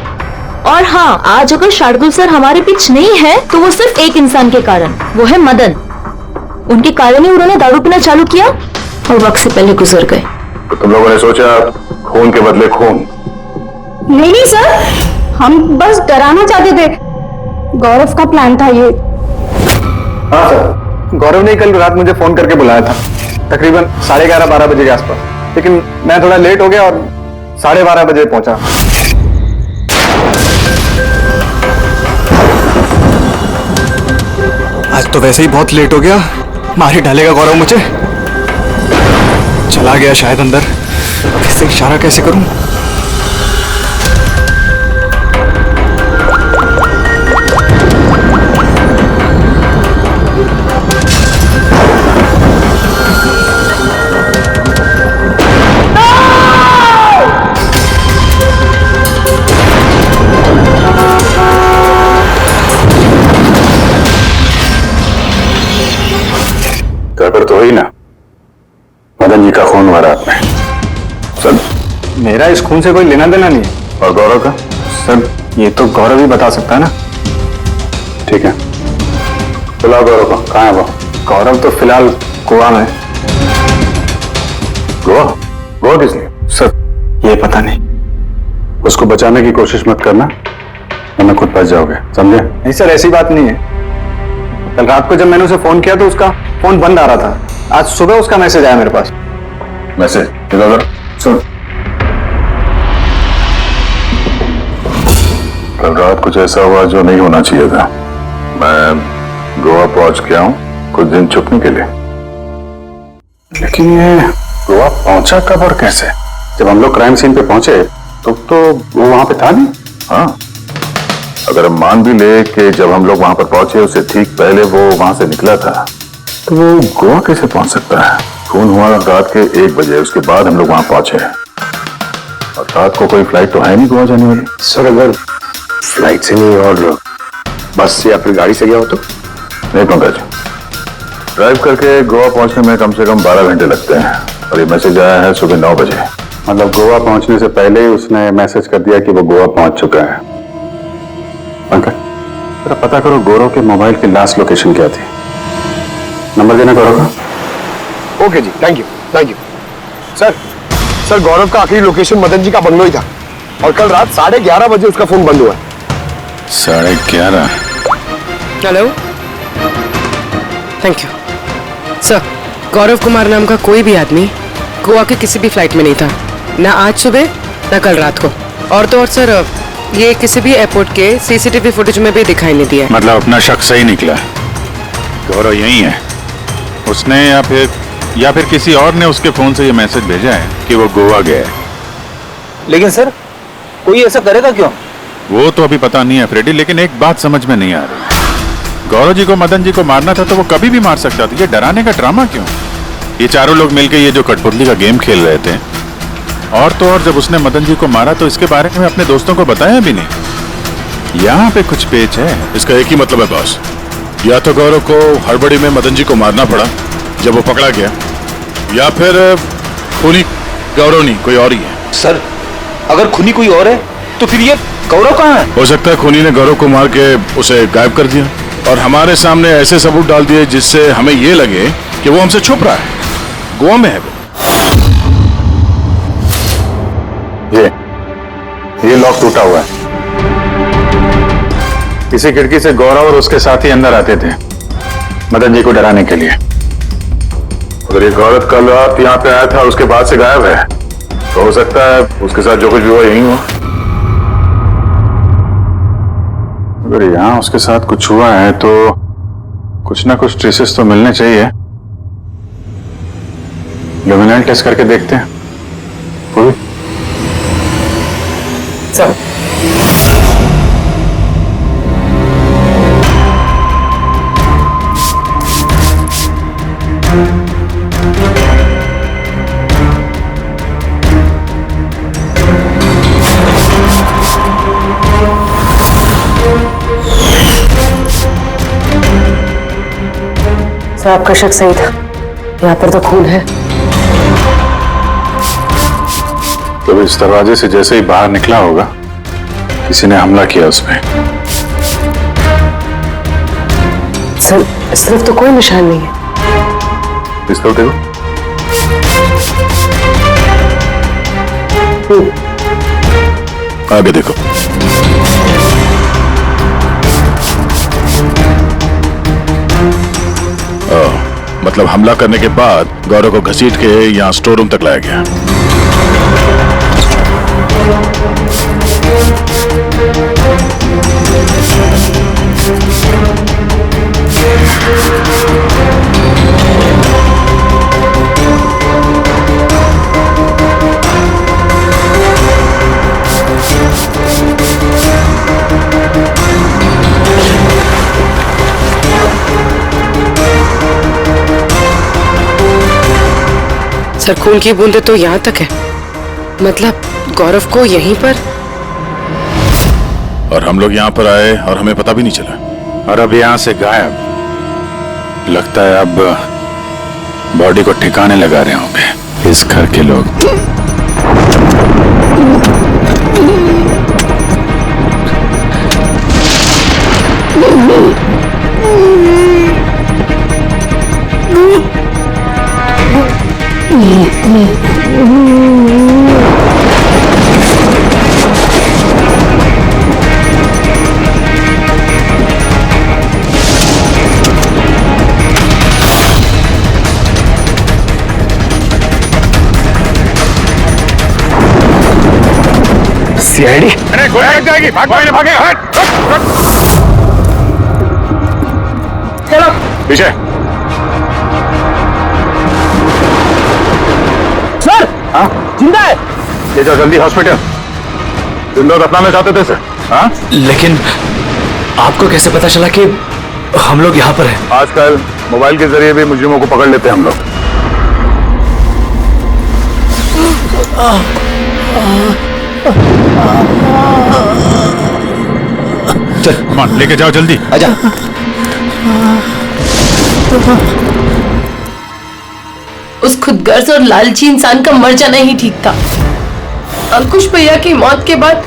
और हाँ, आज अगर शार्दुल सर हमारे बीच नहीं है तो वो सिर्फ एक इंसान के कारण, वो है मदन। उनके कारण ही उन्होंने दारू पीना चालू किया और वक्त से पहले गुजर गए।
तो तुम लोगों ने सोचा खून के बदले खून?
नहीं सर, हम बस डराना चाहते थे। गौरव का प्लान था ये।
हाँ सर, गौरव ने कल रात मुझे फोन करके बुलाया था, तकरीबन 11:30-12 बजे के आसपास। लेकिन मैं थोड़ा लेट हो गया और 12:30 बजे पहुंचा। आज तो वैसे ही बहुत लेट हो गया, मार ही डालेगा गौरव मुझे। चला गया शायद अंदर, कैसे इशारा कैसे करूं?
गड़बड़ तो हुई ना? मदन जी का खून हुआ रात में। सर,
मेरा इस खून से कोई लेना देना नहीं है।
और गौरव का?
सर, ये तो गौरव ही बता सकता है ना।
ठीक है, बुलाओ गौरव को। कहाँ है वो?
गौरव तो फिलहाल गोवा में।
गोवा? गोवा किस लिए?
सर, ये पता नहीं।
उसको बचाने की कोशिश मत करना, वरना खुद बच जाओगे, समझे?
नहीं सर, ऐसी बात नहीं है। कल रात को जब मैंने उसे फोन किया तो उसका फोन बंद आ रहा था। आज सुबह उसका मैसेज आया मेरे पास।
मैसेज? इधर सुन। कल रात कुछ ऐसा हुआ जो नहीं होना चाहिए था। मैं गोवा पहुंच गया हूं कुछ दिन छुपने के लिए। लेकिन ये गोवा पहुंचा कब और कैसे? जब हम लोग क्राइम सीन पे पहुंचे तो वो वहां पे था नहीं। हाँ, अगर हम मान भी ले कि जब हम लोग वहां पर पहुंचे उससे ठीक पहले वो वहां से निकला था, तो वो गोवा कैसे पहुंच सकता है? खून हुआ रात के 1 बजे, उसके बाद हम लोग वहां पहुंचे और रात को कोई फ्लाइट तो है नहीं गोवा जाने वाली।
सर, अगर फ्लाइट से नहीं और बस से या फिर गाड़ी से गया हो तो?
नहीं पंकज, ड्राइव करके गोवा पहुंचने में कम से कम 12 घंटे लगते हैं और ये मैसेज आया है सुबह 9 बजे। मतलब गोवा पहुंचने से पहले ही उसने मैसेज कर दिया कि वो गोवा पहुंच चुका है। पंकज, जरा पता करो गौरव के मोबाइल की लास्ट लोकेशन क्या थी। नंबर देना गौरव का।
Okay ji, thank you. Sir, Gaurav का आखिरी लोकेशन मदन जी का बंगलो ही था और कल रात 11:30 बजे उसका फोन बंद हुआ।
11:30?
Hello, thank you sir. Gaurav Kumar नाम का कोई भी आदमी गोवा के किसी भी फ्लाइट में नहीं था, ना आज सुबह ना कल रात को। और तो और सर, ये किसी भी एयरपोर्ट के सीसीटीवी फुटेज में भी दिखाई नहीं दिया।
मतलब अपना शक सही निकला, गौरव यही है उसने या फिर किसी और ने उसके फोन से ये मैसेज भेजा है कि वो गोवा गया है।
लेकिन सर, कोई ऐसा करेगा क्यों?
वो तो अभी पता नहीं है फ्रेडी, लेकिन एक बात समझ में नहीं आ रही। गौरव जी को मदन जी को मारना था तो वो कभी भी मार सकता था। ये डराने का ड्रामा क्यों? ये चारों लोग मिलकर ये जो कठपुतली का गेम खेल रहे थे। और तो और जब उसने मदन जी को मारा तो इसके बारे में अपने दोस्तों को बताया भी नहीं। यहाँ पे कुछ पेच है।
इसका एक ही मतलब है बॉस, या तो गौरव को हड़बड़ी में मदन जी को मारना पड़ा जब वो पकड़ा गया, या फिर खूनी गौरव नहीं कोई और ही है।
सर, अगर खूनी कोई और है तो फिर ये गौरव कहाँ है?
हो सकता है खूनी ने गौरव को मार के उसे गायब कर दिया और हमारे सामने ऐसे सबूत डाल दिए जिससे हमें ये लगे कि वो हमसे छुप रहा है, गोवा में है वो।
ये लॉक टूटा हुआ है। इसी खिड़की से गौरव और उसके साथी अंदर आते थे मदन जी को डराने के लिए। अगर ये गौरव कल रात यहाँ पे आया था उसके बाद से गायब है तो हो सकता है उसके साथ जो कुछ भी हुआ यही हुआ। अगर यहाँ उसके साथ कुछ हुआ है तो कुछ ना कुछ ट्रेसेस तो मिलने चाहिए। लुमिनल टेस्ट करके देखते हैं। कोई
सर, सर आपका शक सही था, यहाँ पर तो खून है।
तो इस दरवाजे से जैसे ही बाहर निकला होगा किसी ने हमला किया उसमें।
सर इस तरफ तो कोई निशान नहीं है।
इस तरफ देखो।
आगे देखो। मतलब हमला करने के बाद गौरव को घसीट के यहाँ स्टोर रूम तक लाया गया।
सर खून की बूंदें तो यहाँ तक है, मतलब गौरव को यहीं पर।
और हम लोग यहाँ पर आए और हमें पता भी नहीं चला।
और अब यहाँ से गायब। लगता है अब बॉडी को ठिकाने लगा रहे होंगे इस घर के लोग।
सीआईडी?
अरे गोली लग जाएगी, भागे भागे, हट।
चलो
पीछे।
सर
हाँ
जिंदा है।
ले जाओ जल्दी हॉस्पिटल। तुम लोग अपना में जाते थे सर। हाँ
लेकिन आपको कैसे पता चला कि हम लोग यहाँ पर हैं?
आजकल मोबाइल के जरिए भी मुजरिमों को पकड़ लेते हैं हम लोग।
चल मान लेके जाओ जल्दी।
आजा।
उस खुदगर्ज और लालची इंसान का मर जाना ही ठीक था। अंकुश भैया की मौत के बाद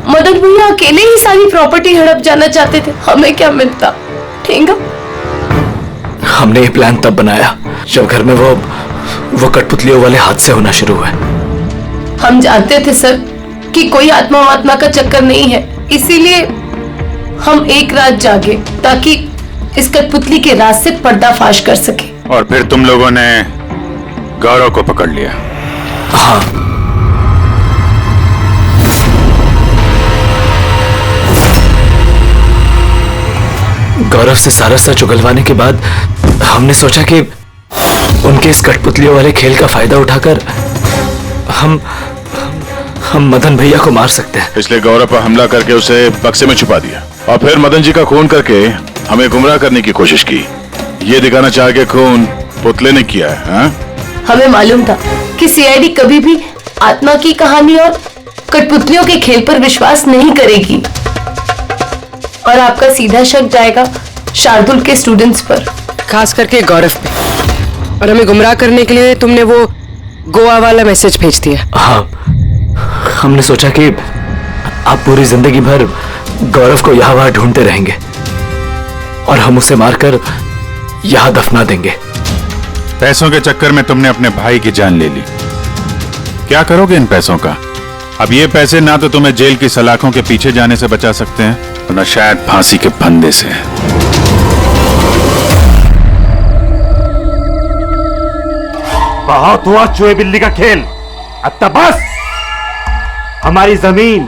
मदन भैया अकेले ही सारी प्रॉपर्टी हड़प जाना चाहते थे। हमें क्या मिलता? ठेंगा।
हमने ये प्लान तब बनाया जब घर में वो कठपुतलियों वाले हादसे होना शुरू हुए।
हम जानते थे सर कि कोई आत्मा का चक्कर नहीं है, इसीलिए हम एक रात जागे ताकि इस कठपुतली के राज से पर्दाफाश कर सके।
और फिर तुम लोगों ने गौरव को पकड़ लिया।
हाँ गौरव से सारा सच उगलवाने के बाद हमने सोचा कि उनके इस कठपुतलियों वाले खेल का फायदा उठाकर हम मदन भैया को मार सकते हैं।
इसलिए गौरव पर हमला करके उसे बक्से में छुपा दिया और फिर मदन जी का खून करके हमें गुमराह करने की कोशिश की। ये दिखाना चाह के खून पुतले ने किया है। हाँ?
हमें मालूम था कि सीआईडी कभी भी आत्मा की कहानी और कठपुतलियों के खेल पर विश्वास नहीं करेगी और आपका सीधा शक जाएगा शार्दुल के स्टूडेंट्स पर,
खास करके गौरव पे। और हमें गुमराह करने के लिए तुमने वो गोवा वाला मैसेज भेज दिया।
हाँ हमने सोचा कि आप पूरी जिंदगी भर गौरव को यहाँ वहां ढूंढते रहेंगे और हम उसे मारकर यहाँ दफना देंगे।
पैसों के चक्कर में तुमने अपने भाई की जान ले ली। क्या करोगे इन पैसों का? अब ये पैसे ना तो तुम्हें जेल की सलाखों के पीछे जाने से बचा सकते हैं और न शायद फांसी के फंदे से।
बहुत हुआ चूहे बिल्ली का खेल, अब तक बस। हमारी जमीन,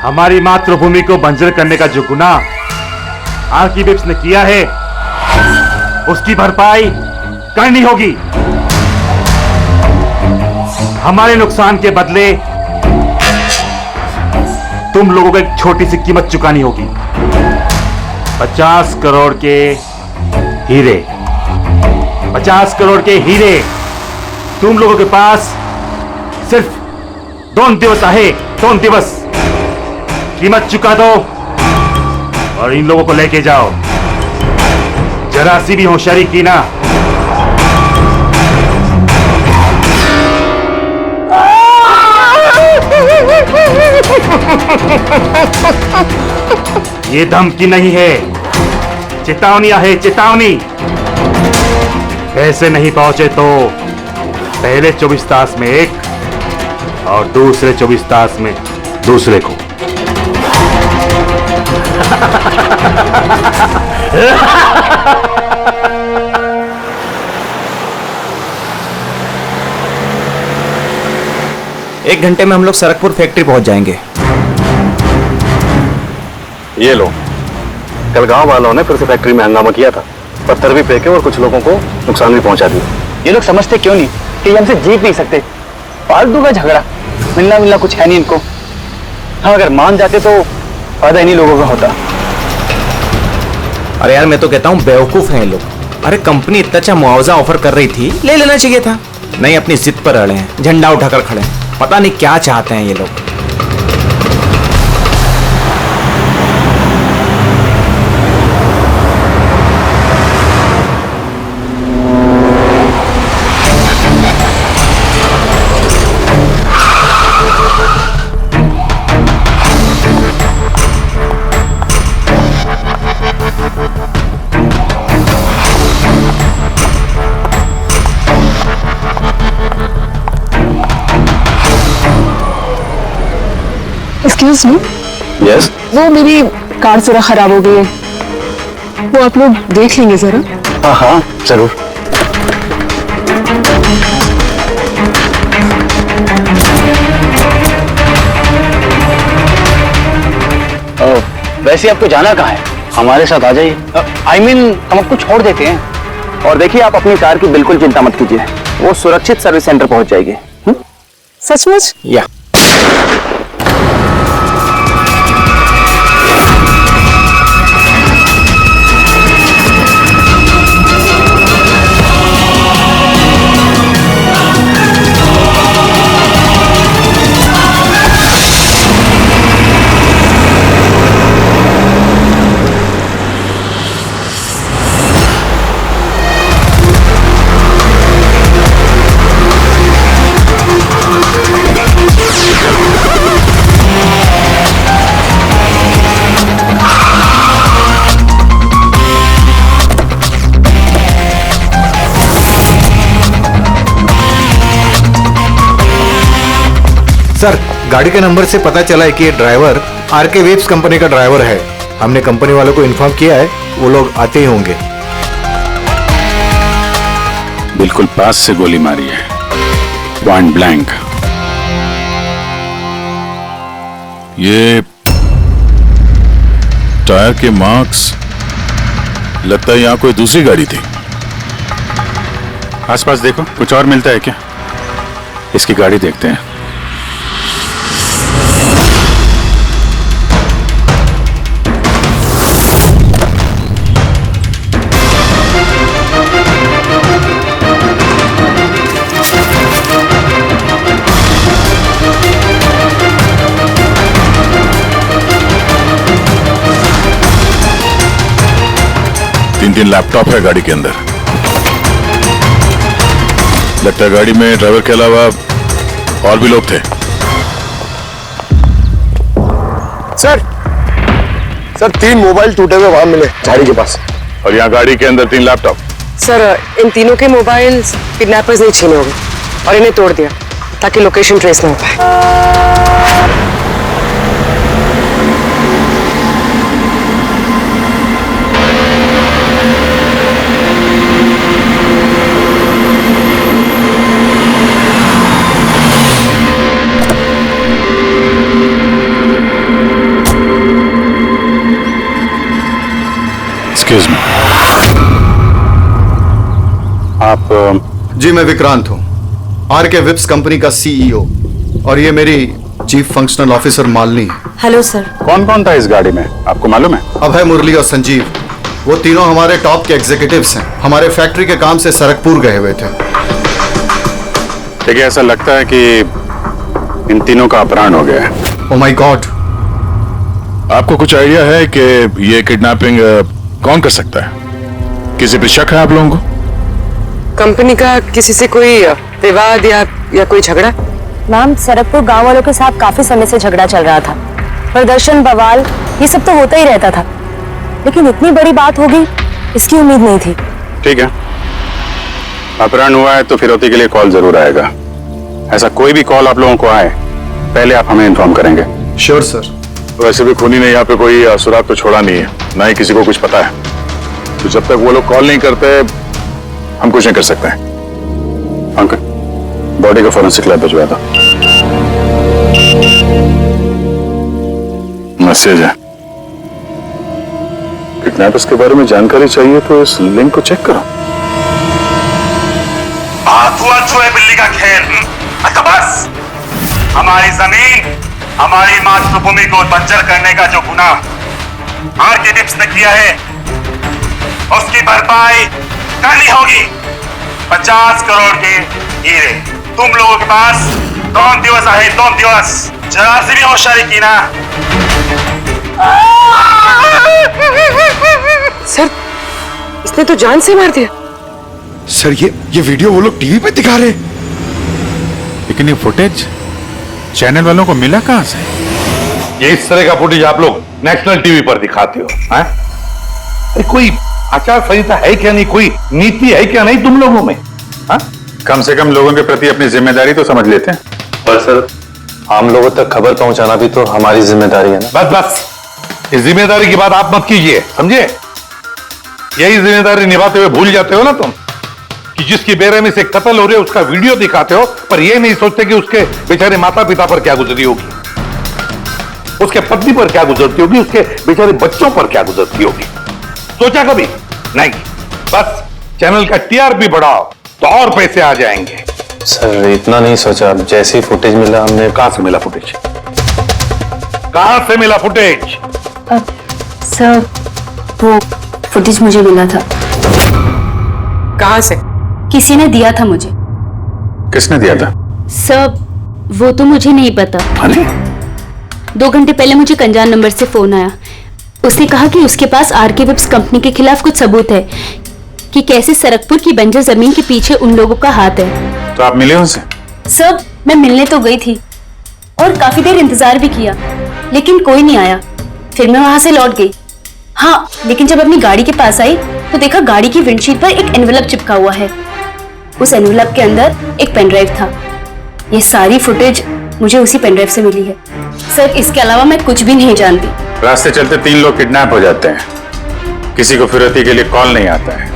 हमारी मातृभूमि को बंजर करने का जो गुनाह आर्किबिप्स ने किया है उसकी भरपाई करनी होगी। हमारे नुकसान के बदले तुम लोगों को एक छोटी सी कीमत चुकानी होगी। 50 करोड़ के हीरे। 50 करोड़ के हीरे तुम लोगों के पास सिर्फ 2 दिवस आहे। 2 दिवस कीमत चुका दो और इन लोगों को लेके जाओ। जरा सी भी होशियारी की ना, ये धमकी नहीं है, चेतावनी है, चेतावनी। पैसे नहीं पहुंचे तो पहले 24 तास में एक और दूसरे 24 तास में दूसरे को।
एक घंटे में हम लोग सरकपुर फैक्ट्री पहुंच जाएंगे।
ये लो, कल गांव वालों ने फिर से फैक्ट्री में हंगामा किया था, पत्थर भी फेंके और कुछ लोगों को नुकसान भी पहुंचा दिया।
ये लोग समझते क्यों नहीं कि हमसे जीत नहीं सकते? फालतू का झगड़ा, मिलना कुछ है नहीं इनको। हाँ, अगर मान जाते तो फायदा इन्हीं लोगों का होता। अरे यार, मैं तो कहता हूँ बेवकूफ हैं ये लोग। अरे कंपनी इतना अच्छा मुआवजा ऑफर कर रही थी, ले लेना चाहिए था। नहीं, अपनी जिद पर अड़े हैं, झंडा उठाकर खड़े हैं। पता नहीं क्या चाहते हैं ये लोग।
Excuse me.
यस।
वो मेरी कार जरा खराब हो गई है, वो आप लोग देख लेंगे जरा?
हाँ हाँ जरूर।
वैसे आपको जाना कहाँ है?
हमारे साथ आ जाइए।
I mean, हम आपको छोड़ देते हैं। और देखिए, आप अपनी कार की बिल्कुल चिंता मत कीजिए, वो सुरक्षित सर्विस सेंटर पहुंच जाएगी।
सचमुच?
या
सर, गाड़ी के नंबर से पता चला है कि ये ड्राइवर आरके वेब्स कंपनी का ड्राइवर है। हमने कंपनी वालों को इन्फॉर्म किया है, वो लोग आते ही होंगे।
बिल्कुल पास से गोली मारी है, पॉइंट ब्लैंक। ये टायर के मार्क्स, लगता है यहां कोई दूसरी गाड़ी थी। आसपास देखो, कुछ और मिलता है क्या? इसकी गाड़ी देखते हैं। तीन लैपटॉप है गाड़ी के अंदर। लगता है गाड़ी में ड्राइवर के अलावा और भी लोग थे।
सर 3 मोबाइल टूटे हुए वहां मिले झाड़ी के पास।
और यहाँ गाड़ी के अंदर 3 लैपटॉप।
सर, इन तीनों के मोबाइल किडनैपर्स ने छीने होंगे और इन्हें तोड़ दिया ताकि लोकेशन ट्रेस ना हो पाए।
एक्सक्यूज मी, आप?
जी, मैं विक्रांत हूँ, आरके विप्स कंपनी का सीईओ, और ये मेरी चीफ फंक्शनल ऑफिसर मालिनी है।
Hello sir.
कौन कौन था इस गाड़ी में, आपको मालूम है?
अभय, मुरली और संजीव, वो तीनों हमारे टॉप के एग्जीक्यूटिव्स हैं। हमारे फैक्ट्री के काम से सरकपुर गए हुए थे।
देखिए, ऐसा लगता है कि इन तीनों का अपहरण हो गया है।
Oh my God.
आपको कुछ आइडिया है कि ये किडनैपिंग कौन कर सकता है? किसी पे शक है आप लोगों को?
कंपनी का किसी से कोई विवाद या कोई झगड़ा?
मैम, सरकपुर गांव वालों के साथ काफी समय से झगड़ा चल रहा था। प्रदर्शन, बवाल, ये सब तो होता ही रहता था, लेकिन इतनी बड़ी बात होगी इसकी उम्मीद नहीं थी।
ठीक है, अपहरण हुआ है तो फिरौती के लिए कॉल जरूर आएगा। ऐसा कोई भी कॉल आप लोगों को आए, पहले आप हमें इन्फॉर्म करेंगे।
Sure sir. वैसे भी खूनी ने यहाँ पे कोई सुराग तो छोड़ा नहीं है, ना ही किसी को कुछ पता है, तो जब तक वो लोग कॉल नहीं करते हम कुछ नहीं कर सकते हैं। अंकल, बॉडी को फॉरेंसिक लैब भिजवा दो। मैसेज है, किडनैपर्स के बारे में जानकारी चाहिए तो इस लिंक को चेक करो।
आंसू है बिल्ली का खेल। अच्छा बस, हमारी जमीन, हमारी मातृभूमि को बंजर करने का जो गुनाह आर्किटेक्ट्स ने किया है, उसकी भरपाई करनी होगी। 50 करोड़ के हीरे तुम लोगों के पास 2 दिवस है, 2 दिवस। जरा सी भी होशियारी की ना।
सर, इसने तो जान से मार दिया।
सर, ये वीडियो वो लोग टीवी पे दिखा रहे, लेकिन ये फुटेज चैनल वालों को मिला कहां से?
ये इस तरह का फुटेज आप लोग नेशनल टीवी पर दिखाते हो, हैं? अरे कोई आचार संहिता है क्या नहीं, कोई नीति है क्या नहीं तुम लोगों में? हा?
कम से कम लोगों के प्रति अपनी जिम्मेदारी तो समझ लेते हैं।
पर सर, आम लोगों तक खबर पहुंचाना भी तो हमारी जिम्मेदारी है ना।
बस बस, इस जिम्मेदारी की बात आप मत कीजिए, समझे? यही जिम्मेदारी निभाते हुए भूल जाते हो ना तुम कि जिसकी बेरहमी से कत्ल हो रही है उसका वीडियो दिखाते हो, पर यह नहीं सोचते कि उसके बेचारे माता पिता पर क्या गुजरी होगी, उसके पत्नी पर क्या गुजरती होगी, उसके बेचारे बच्चों पर क्या गुजरती होगी। सोचा कभी नहीं? बस चैनल का टीआरपी बढ़ाओ तो और पैसे आ जाएंगे।
सर, इतना नहीं सोचा। जैसे ही फुटेज मिला हमने।
कहां से मिला फुटेज? कहां से मिला फुटेज?
सर, वो फुटेज मुझे मिला था।
कहां से?
किसी ने दिया था मुझे।
किसने दिया था?
सर, वो तो मुझे नहीं पता। 2 घंटे पहले मुझे कंजान नंबर से फोन आया। उसने कहा कि उसके पास आरके वेब्स कंपनी के खिलाफ कुछ सबूत है कि कैसे सरकपुर की बंजर जमीन के पीछे उन लोगों का हाथ है।
तो आप मिले उनसे?
सर, मैं मिलने तो गई थी और काफी देर इंतजार भी किया, लेकिन कोई नहीं आया। फिर मैं वहां से लौट गई। हाँ, लेकिन जब अपनी गाड़ी के पास आई तो देखा गाड़ी की विंडशीट पर एक एनवेलप चिपका हुआ है। उस एनवेलप के अंदर एक पेनड्राइव था। ये सारी फुटेज मुझे उसी पेनड्राइव से मिली है। सर, इसके अलावा मैं कुछ भी नहीं जानती।
रास्ते चलते 3 लोग किडनैप हो जाते हैं, किसी को फिरौती के लिए कॉल नहीं आता है।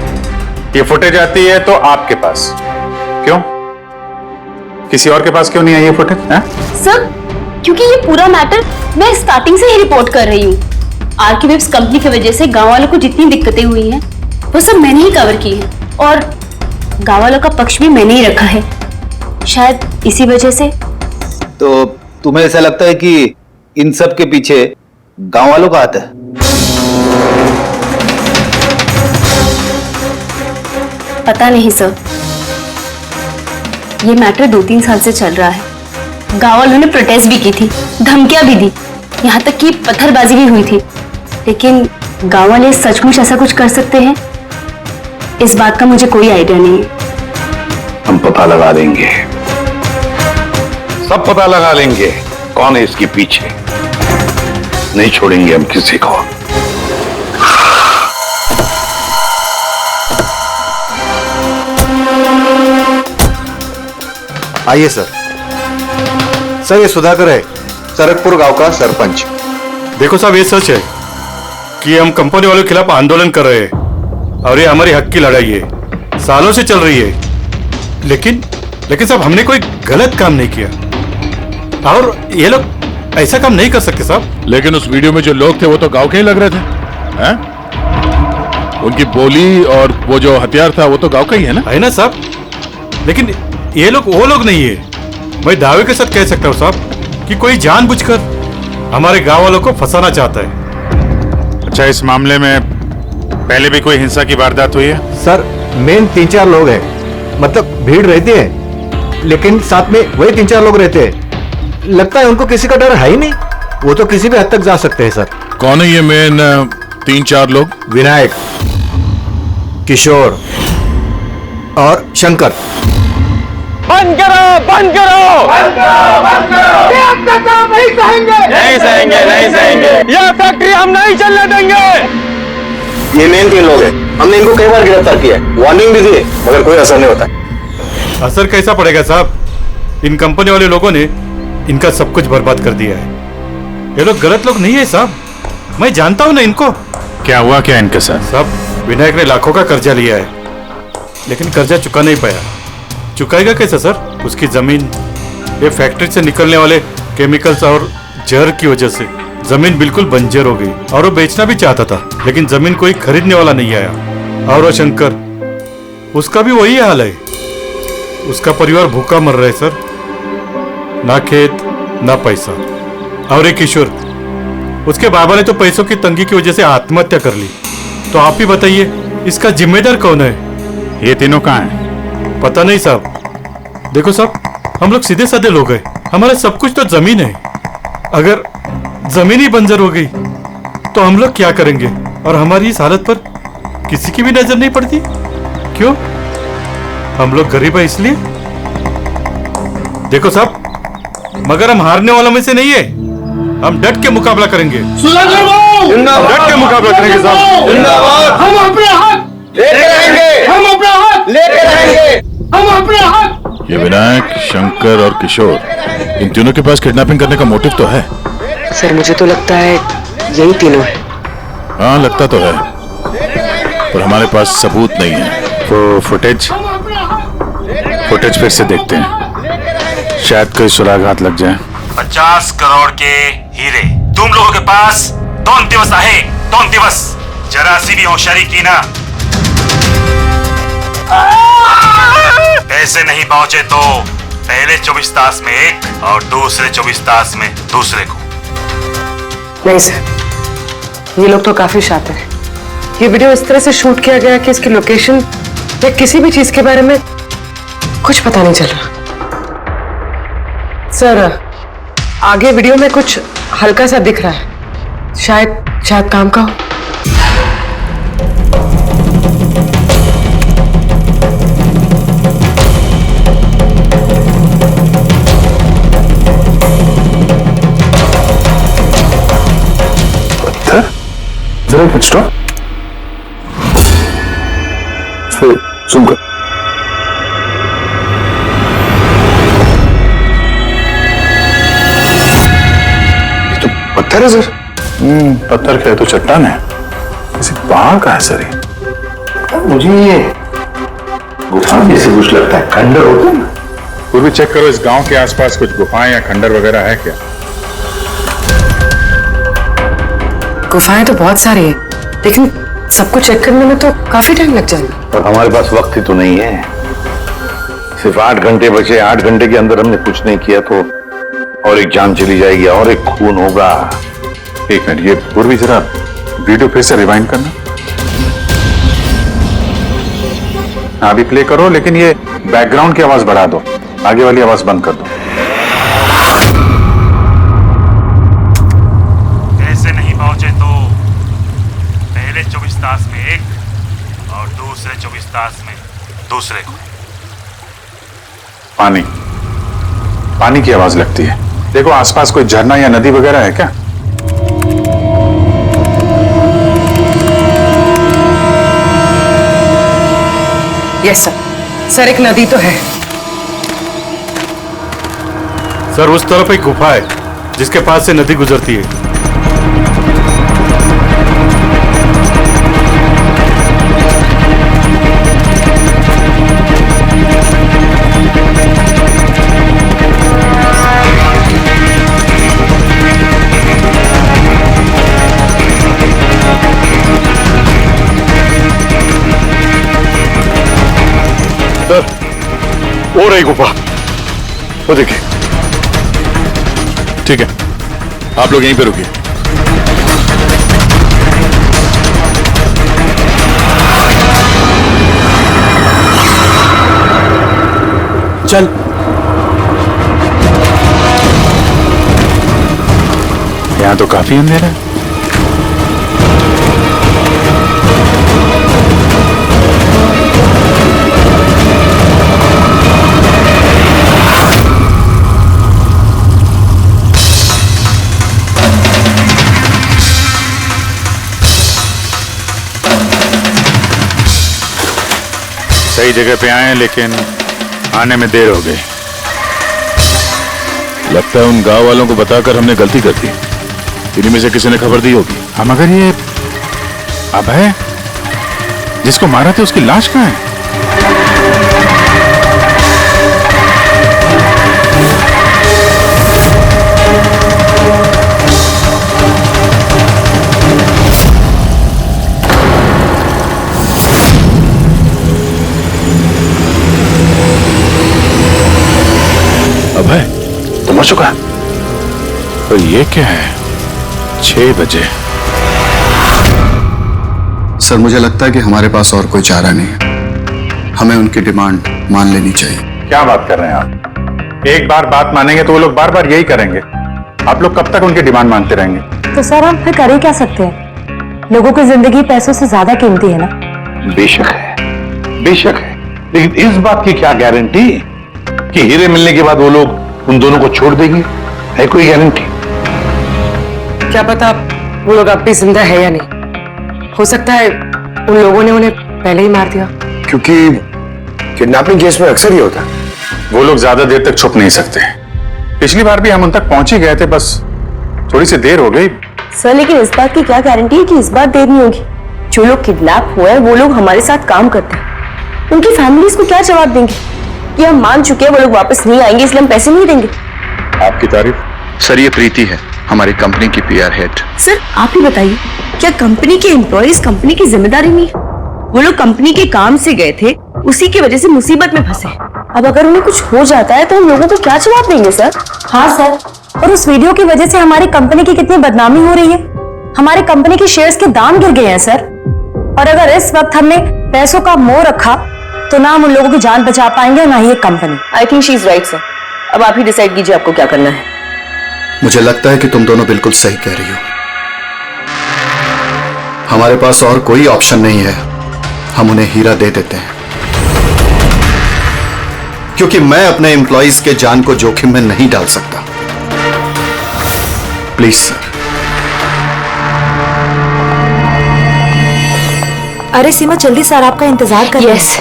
ये फुटेज आती है तो आपके पास क्यों? किसी और के पास क्यों नहीं आई ये फुटेज?
सर, क्योंकि ये पूरा मैटर मैं स्टार्टिंग से ही रिपोर्ट कर रही हूँ। आरके वेब्स कंपनी की वजह से गांव वालों को जितनी दिक्कतें हुई हैं, वो सब मैंने ही कवर की है और गांव वालों का पक्ष भी मैंने ही रखा है। शायद इसी वजह से।
तो तुम्हें ऐसा लगता है कि इन सब के पीछे गांव वालों का हाथ है?
पता नहीं सर, ये मैटर 2-3 साल से चल रहा है। गांव वालों ने प्रोटेस्ट भी की थी, धमकियां भी दी, यहाँ तक कि पत्थरबाजी भी हुई थी, लेकिन गांव वाले सचमुच ऐसा कुछ कर सकते हैं, इस बात का मुझे कोई आइडिया नहीं है।
हम पता लगा लेंगे, सब पता लगा लेंगे कौन है इसके पीछे। नहीं छोड़ेंगे हम किसी को।
आइए सर। सर, ये सुधाकर है, सरकपुर गांव का सरपंच।
देखो साहब, ये सच है कि हम कंपनी वालों के खिलाफ आंदोलन कर रहे हैं और ये हमारी हक की लड़ाई है, सालों से चल रही है। लेकिन साहब, हमने कोई गलत काम नहीं किया और ये लोग ऐसा काम नहीं कर सकते साहब। लेकिन उस वीडियो में जो लोग थे वो तो गांव के ही लग रहे थे, हैं? उनकी बोली और वो जो हथियार था वो तो गांव का ही है ना साहब? लेकिन ये लोग वो लोग नहीं है। मैं दावे के साथ कह सकता हूँ साहब कि कोई जानबूझकर हमारे गांव वालों को फंसाना चाहता है।
अच्छा, इस मामले में पहले भी कोई हिंसा की वारदात हुई है?
सर, मेन 3-4 लोग हैं, मतलब भीड़ रहती है, लेकिन साथ में वही 3-4 लोग रहते हैं। लगता है उनको किसी का डर है ही नहीं, वो तो किसी भी हद तक जा सकते हैं सर।
कौन है ये मेन 3-4 लोग?
विनायक, किशोर और शंकर।
बंद करो, बंद करो, बंद करो, बंद करो। ये अत्याचार नहीं सहेंगे, नहीं सहेंगे, नहीं सहेंगे। ये फैक्ट्री हम नहीं चलने देंगे।
ये मेन 3 लोग हैं, हमने इनको कई बार गिरफ्तार किया है, वार्निंग भी दी है, मगर कोई असर नहीं होता।
असर कैसा पड़ेगा साहब? इन कंपनी वाले लोगों ने इनका सब कुछ बर्बाद कर दिया है। ये लोग गलत लोग नहीं है साहब, मैं जानता हूं ना इनको।
क्या हुआ क्या इनके साथ?
साहब विनायक ने लाखों का कर्जा लिया है, लेकिन कर्जा चुका नहीं पाया। चुकाएगा कैसे सर? उसकी जमीन, ये फैक्ट्री से निकलने वाले केमिकल्स और जहर की वजह से जमीन बिल्कुल बंजर हो गई, और वो बेचना भी चाहता था, लेकिन जमीन कोई खरीदने वाला नहीं आया। और वो शंकर, उसका भी वही हाल है, उसका परिवार भूखा मर रहा है सर, ना खेत ना पैसा। और एक किशोर, उसके बाबा ने तो पैसों की तंगी की वजह से आत्महत्या कर ली। तो आप ही बताइए इसका जिम्मेदार कौन है?
ये तीनों कहाँ हैं?
पता नहीं साहब। देखो साहब, हम लोग सीधे साधे लोग हैं, हमारा सब कुछ तो जमीन है। अगर जमीन ही बंजर हो गई तो हम लोग क्या करेंगे? और हमारी इस हालत पर किसी की भी नजर नहीं पड़ती। क्यों? हम लोग गरीब है इसलिए? देखो साहब, मगर हम हारने वालों में से नहीं है, हम डट के मुकाबला करेंगे। डट के मुकाबला करेंगे साहब।
हम अपने हक लेके रहेंगे, हम अपना हक लेके रहेंगे, हम अपने हक।
ये विनायक, शंकर और किशोर, इन तीनों के पास किडनैपिंग करने का मोटिव तो है।
सर मुझे तो लगता है यही तीनों है।
हाँ लगता तो है, पर हमारे पास सबूत नहीं है। तो फुटेज फिर से देखते हैं, शायद कोई सुराग लग जाए।
50 करोड़ के हीरे तुम लोगों के पास 2 दिवस आहे, 2 दिवस। जरा सी भी होशियारी की ना, पैसे नहीं पहुंचे तो पहले 24 तास में एक और दूसरे 24 तास में दूसरे को।
नहीं सर, ये लोग तो काफी शातिर हैं। ये वीडियो इस तरह से शूट किया गया कि इसकी लोकेशन या किसी भी चीज के बारे में कुछ पता नहीं चल रहा। सर आगे वीडियो में कुछ हल्का सा दिख रहा है, शायद काम का हो।
जरा कुछ स्टॉप, सुन कर। ये तो पत्थर है सर। पत्थर क्या है? तो चट्टान है, किसी पहाड़ का है सर।
मुझे ये गुफा जैसे कुछ लगता है, खंडर होता है ना।
फिर भी चेक करो, इस गांव के आसपास कुछ गुफाएं या खंडर वगैरह है क्या?
गुफाएं तो बहुत सारी है, लेकिन सबको चेक करने में तो काफी टाइम लग जाएगा।
और हमारे पास वक्त ही तो नहीं है, सिर्फ 8 घंटे बचे। 8 घंटे के अंदर हमने कुछ नहीं किया तो और एक जान चली जाएगी और एक खून होगा।
एक मिनट, ये पूर्वी जरा वीडियो फिर से रिवाइंड करना। अभी प्ले करो, लेकिन ये बैकग्राउंड की आवाज बढ़ा दो, आगे वाली आवाज बंद कर दो।
पैसे नहीं पहुंचे तो पहले 24 तास में एक और दूसरे 24 तास में दूसरे को।
पानी की आवाज लगती है। देखो आसपास कोई झरना या नदी वगैरह है क्या?
यस सर, एक नदी तो है।
सर उस तरफ एक गुफा है जिसके पास से नदी गुजरती है। सर वो रही गुफा, वो देखिए।
ठीक है, आप लोग यहीं पे रुकिए।
चल।
यहां तो काफी अंधेरा है।
सही जगह पे आए, लेकिन आने में देर हो गई।
लगता है उन गांव वालों को बताकर हमने गलती कर दी। इन्हीं में से किसी ने खबर दी होगी।
हम मगर ये अभय जिसको मारा था, उसकी लाश कहाँ है?
अभय
तुम मर चुका?
तो ये क्या है? 6 बजे।
सर मुझे लगता है कि हमारे पास और कोई चारा नहीं है। हमें उनकी डिमांड मान लेनी चाहिए।
क्या बात कर रहे हैं आप? एक बार बात मानेंगे तो वो लोग बार बार यही करेंगे। आप लोग कब तक उनकी डिमांड मानते रहेंगे?
तो सर हम फिर कर ही क्या सकते हैं? लोगों की जिंदगी पैसों से ज्यादा कीमती है ना।
बेशक है, बेशक है, लेकिन इस बात की क्या गारंटी कि हीरे मिलने के बाद वो लोग उन दोनों को छोड़ देंगे? है कोई गारंटी?
क्या पता वो लोग अब भी जिंदा है या नहीं। हो सकता है उन लोगों ने उन्हें पहले ही मार दिया।
क्योंकि किडनैपिंग केस में अक्सर ही होता है।
वो लोग ज्यादा देर तक छुप नहीं सकते। पिछली बार भी हम उन तक पहुंच ही गए थे, बस थोड़ी सी देर हो गई।
सर लेकिन इस बात की क्या गारंटी है कि इस बार देर नहीं होगी? जो लोग किडनैप हुए हैं वो लोग हमारे साथ काम करते हैं। उनकी फैमिलीज को क्या जवाब देंगे कि हम मान चुके हैं वो लोग वापस नहीं आएंगे इसलिए हम पैसे नहीं देंगे?
आपकी तारीफ।
सर ये प्रीति है, हमारी कंपनी की PR हेड।
सर आप ही बताइए, क्या कंपनी के एम्प्लॉयज कंपनी की जिम्मेदारी नहीं है? वो लोग कंपनी के काम से गए थे, उसी की वजह से मुसीबत में फंसे। अब अगर उन्हें कुछ हो जाता है तो हम लोगों को क्या जवाब देंगे सर? हाँ सर, और उस वीडियो की वजह से हमारी कंपनी की कितनी बदनामी हो रही है। हमारे कंपनी के शेयर्स के दाम गिर गए हैं सर। और अगर इस वक्त हमने पैसों का मोह रखा तो ना हम उन लोगों की जान बचा पाएंगे ना ही ये company. I think she is right sir. अब आप ही डिसाइड कीजिए आपको क्या करना है।
मुझे लगता है कि तुम दोनों बिल्कुल सही कह रही हो। हमारे पास और कोई ऑप्शन नहीं है, हम उन्हें हीरा दे देते हैं, क्योंकि मैं अपने एम्प्लॉइज के जान को जोखिम में नहीं डाल सकता। Please sir.
अरे सीमा जल्दी सर आपका इंतजार कर रहे हैं।
Yes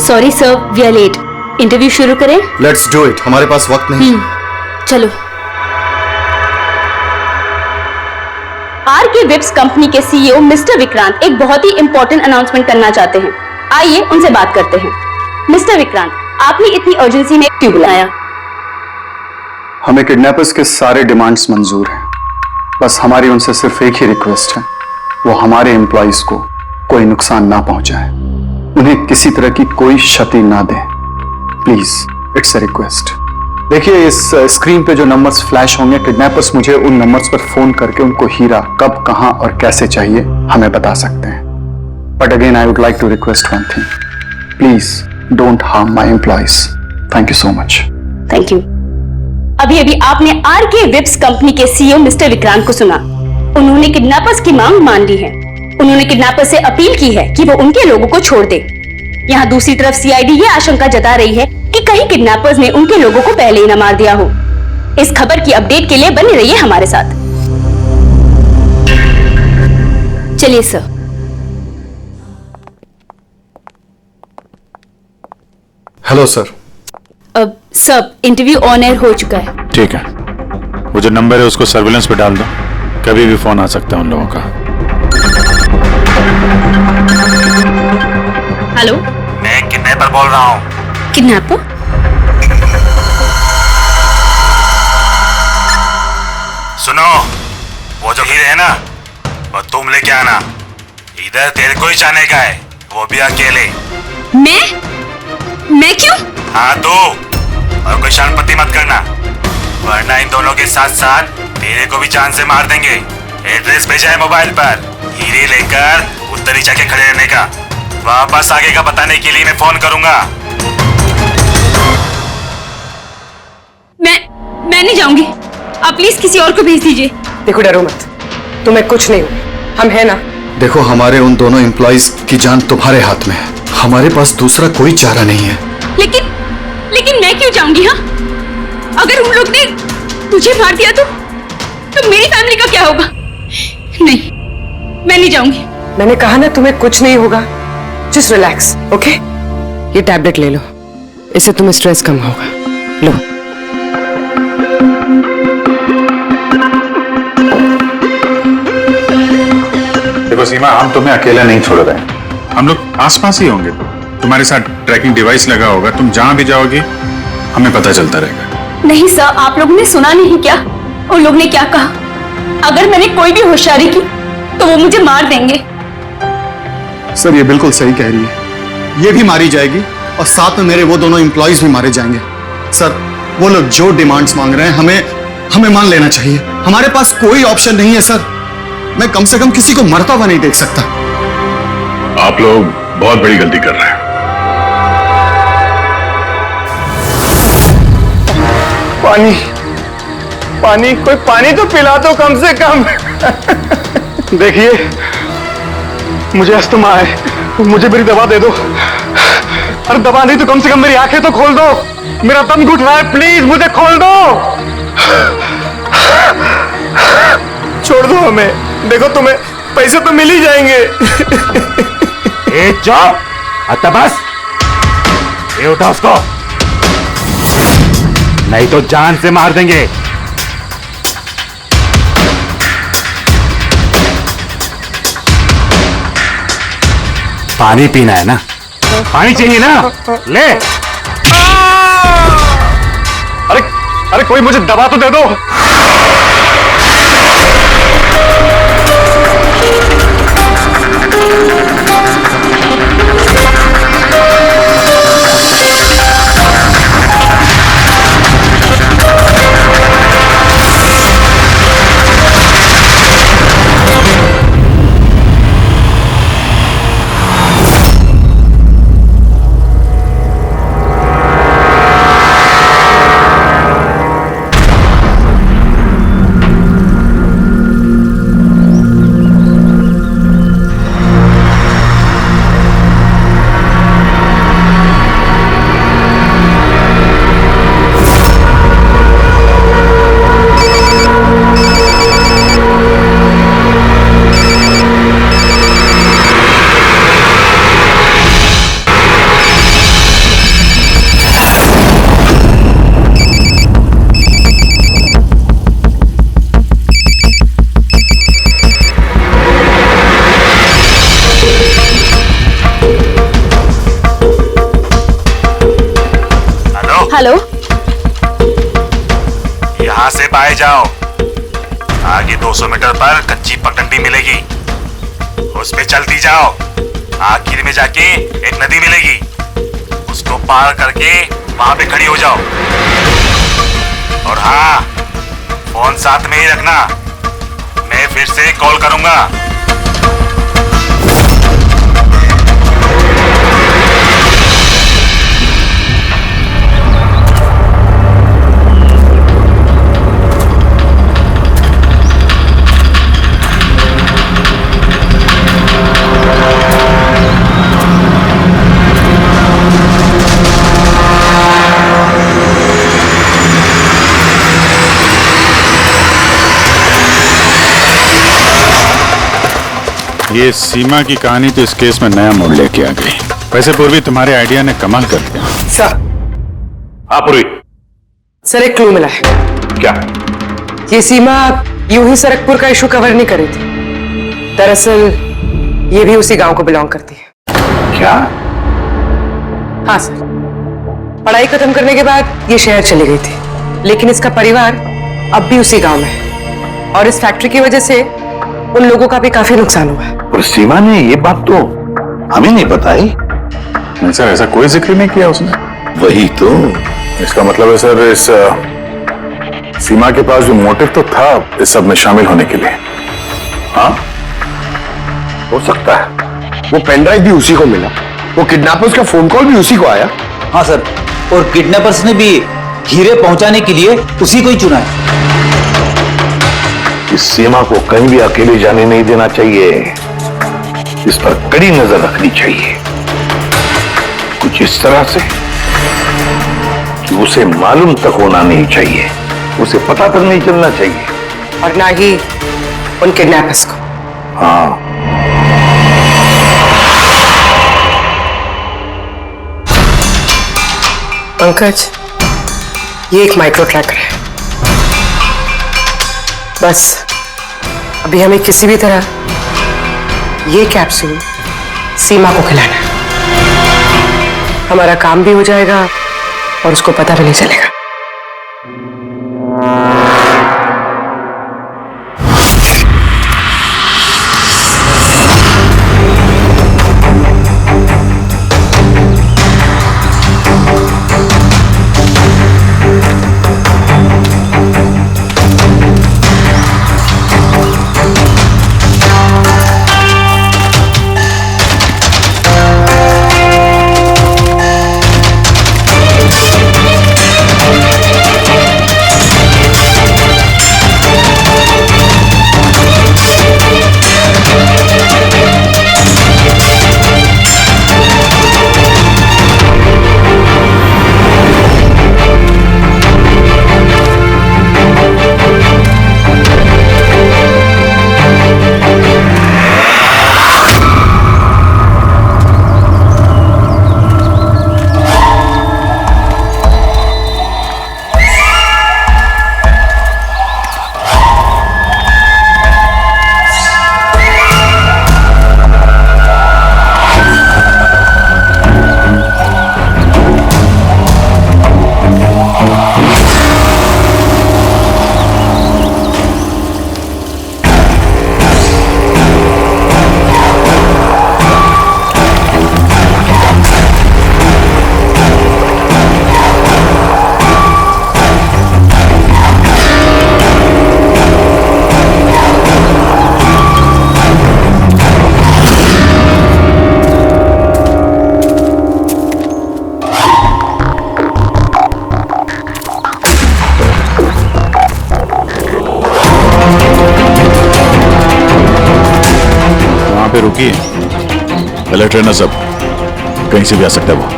sorry sir, we are late. Interview शुरू करें?
लेट्स डू इट, हमारे पास वक्त नहीं।
चलो। आरके वेब्स कंपनी के सीईओ मिस्टर विक्रांत एक बहुत ही इंपॉर्टेंट अनाउंसमेंट करना चाहते हैं। आइए उनसे बात करते हैं। मिस्टर विक्रांत, आपने इतनी अर्जेंसी में क्यों बुलाया?
हमें किडनैपर्स के सारे डिमांड्स मंजूर हैं, बस हमारी उनसे सिर्फ एक ही रिक्वेस्ट है, वो हमारे एम्प्लॉइज को कोई नुकसान ना पहुंचाए, उन्हें किसी तरह की कोई क्षति ना दे। Please it's a request. देखिए इस स्क्रीन पे जो नंबर्स फ्लैश होंगे, किडनैपर्स मुझे उन नंबर्स पर फोन करके उनको हीरा कब, कहां और कैसे चाहिए हमें बता सकते हैं। But again I would like to request one thing, please don't harm my employees. Thank you so much.
Thank you. अभी अभी आपने आरके वेब्स कंपनी के सीईओ मिस्टर विक्रांत को सुना। उन्होंने किडनैपर्स की मांग मान ली है। उन्होंने किडनैपर्स से अपील की है कि वो उनके लोगों को छोड़ दे। यहाँ दूसरी तरफ सीआईडी ये आशंका जता रही है कि कहीं किडनैपर्स ने उनके लोगों को पहले ही न मार दिया हो। इस खबर की अपडेट के लिए बने रहिए हमारे साथ। चलिए सर।
Hello sir.
अब सब इंटरव्यू ऑन एयर हो चुका है।
ठीक है, वो जो नंबर है उसको सर्विलेंस पे डाल दो, कभी भी फोन आ सकता है उन लोगों का।
हेलो,
मैं किडनैपर बोल रहा हूँ।
किडनैपर?
सुनो, वो जो हीरे है ना, वो तुम लेके आना। इधर तेरे को ही जाने का है, वो भी अकेले।
मैं क्यों?
हाँ तो, और कोई शानपत्ती मत करना, वरना इन दोनों के साथ साथ तेरे को भी जान से मार देंगे। एड्रेस भेजा है मोबाइल पर, हीरे लेकर उधर ही जाके खड़े रहने का। वापस आगे का बताने के लिए मैं फोन करूंगा।
मैं नहीं जाऊंगी, आप प्लीज किसी और को भेज दीजिए।
देखो डरो मत, तुम्हें कुछ नहीं हो, हम है ना।
देखो हमारे उन दोनों एम्प्लॉइज की जान तुम्हारे हाथ में है, हमारे पास दूसरा कोई चारा नहीं है।
लेकिन मैं क्यों जाऊंगी? हाँ, अगर उन लोग ने मुझे मार दिया तो मेरी फैमिली का क्या होगा? नहीं, मैं नहीं जाऊंगी।
मैंने कहा ना तुम्हें कुछ नहीं होगा, जस्ट रिलैक्स, ओके? ये टैबलेट ले लो, इससे तुम्हें स्ट्रेस कम होगा। लो।
देखो सीमा, हम तुम्हें अकेला नहीं छोड़ रहे हैं, हम लोग आसपास ही होंगे, तुम्हारे साथ ट्रैकिंग डिवाइस लगा होगा, तुम जहां भी जाओगी हमें पता चलता रहेगा।
नहीं सर, आप लोगों ने सुना नहीं क्या उन लोग ने क्या कहा? अगर मैंने कोई भी होशियारी की तो वो मुझे मार देंगे।
सर ये बिल्कुल सही कह रही है, ये भी मारी जाएगी और साथ में मेरे वो दोनों एम्प्लॉइज भी मारे जाएंगे। सर वो लोग जो डिमांड्स मांग रहे हैं हमें मान लेना चाहिए, हमारे पास कोई ऑप्शन नहीं है सर। मैं कम से कम किसी को मरता हुआ नहीं देख सकता।
आप लोग बहुत बड़ी गलती कर रहे हैं।
पानी, पानी, कोई पानी तो पिला दो कम से कम। देखिए मुझे अस्थमा है, मुझे मेरी दवा दे दो। अरे दवा नहीं तो कम से कम मेरी आंखें तो खोल दो, मेरा दम घुट रहा है, प्लीज मुझे खोल दो। छोड़ दो हमें, देखो तुम्हें पैसे तो मिल ही जाएंगे।
ए चुप, अच्छा बस, ये उठा उसको, नहीं तो जान से मार देंगे। पानी पीना है ना? पानी चाहिए ना? ले।
अरे कोई मुझे दवा तो दे दो।
हेलो,
यहाँ से बाहर जाओ, आगे 200 मीटर पर कच्ची पगडंडी मिलेगी, उस पे चलती जाओ, आखिर में जाके एक नदी मिलेगी, उसको पार करके वहां पे खड़ी हो जाओ। और हाँ, फोन साथ में ही रखना, मैं फिर से कॉल करूंगा।
ये सीमा की कहानी तो इस केस में नया मोड़ लेके आ गई। वैसे पूर्वी तुम्हारे आइडिया ने कमाल कर दिया।
सर।
हाँ पूर्वी।
सर एक क्लू मिला है।
क्या?
ये सीमा यूं ही सरकपुर का इशू कवर नहीं करी थी, दरअसल ये भी उसी गांव को बिलोंग करती है।
क्या?
हाँ सर, पढ़ाई खत्म करने के बाद ये शहर चली गई थी, लेकिन इसका परिवार अब भी उसी गांव में है और इस फैक्ट्री की वजह से उन लोगों का भी काफी नुकसान हुआ है।
और सीमा ने ये बात तो हमें नहीं बताई।
नहीं सर, ऐसा कोई जिक्र नहीं किया उसने।
वही तो।
इसका मतलब है सर, इस सीमा के पास जो मोटिव तो था इस सब में शामिल होने के लिए।
हाँ हो सकता है, वो पेनड्राइव भी उसी को मिला, वो किडनैपर्स का फोन कॉल भी उसी को आया।
हाँ सर, और किडनैपर्स ने भी हीरे पहुंचाने के लिए उसी को ही चुना है।
इस सीमा को कहीं भी अकेले जाने नहीं देना चाहिए, इस पर कड़ी नजर रखनी चाहिए, कुछ इस तरह से कि उसे मालूम तक होना नहीं चाहिए, उसे पता तक नहीं चलना चाहिए,
और ना ही उन किडनैपर्स को।
हाँ
पंकज, ये एक माइक्रो ट्रैकर है। बस अभी हमें किसी भी तरह ये कैप्सूल सीमा को खिलाना है। हमारा काम भी हो जाएगा और उसको पता भी नहीं चलेगा।
पे रुकी अलर्ट रहना सब, कहीं से भी आ सकता है वो।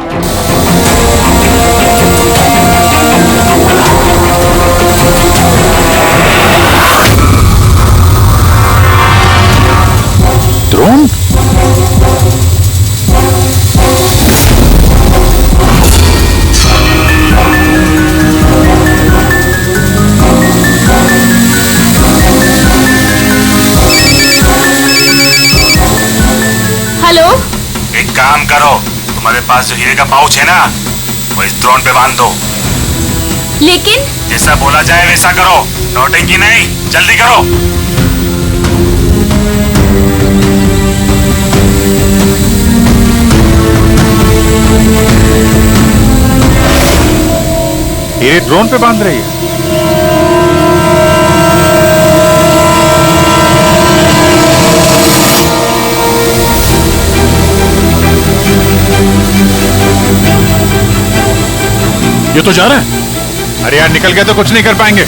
ड्रोन?
हेलो,
एक काम करो, तुम्हारे पास जो हीरे का पाउच है ना, वो इस ड्रोन पे बांध दो।
लेकिन
जैसा बोला जाए वैसा करो, नौटंकी नहीं, जल्दी करो।
हीरे ड्रोन पे बांध रही है। ये तो जा रहा है। अरे यार निकल गया तो कुछ नहीं कर पाएंगे।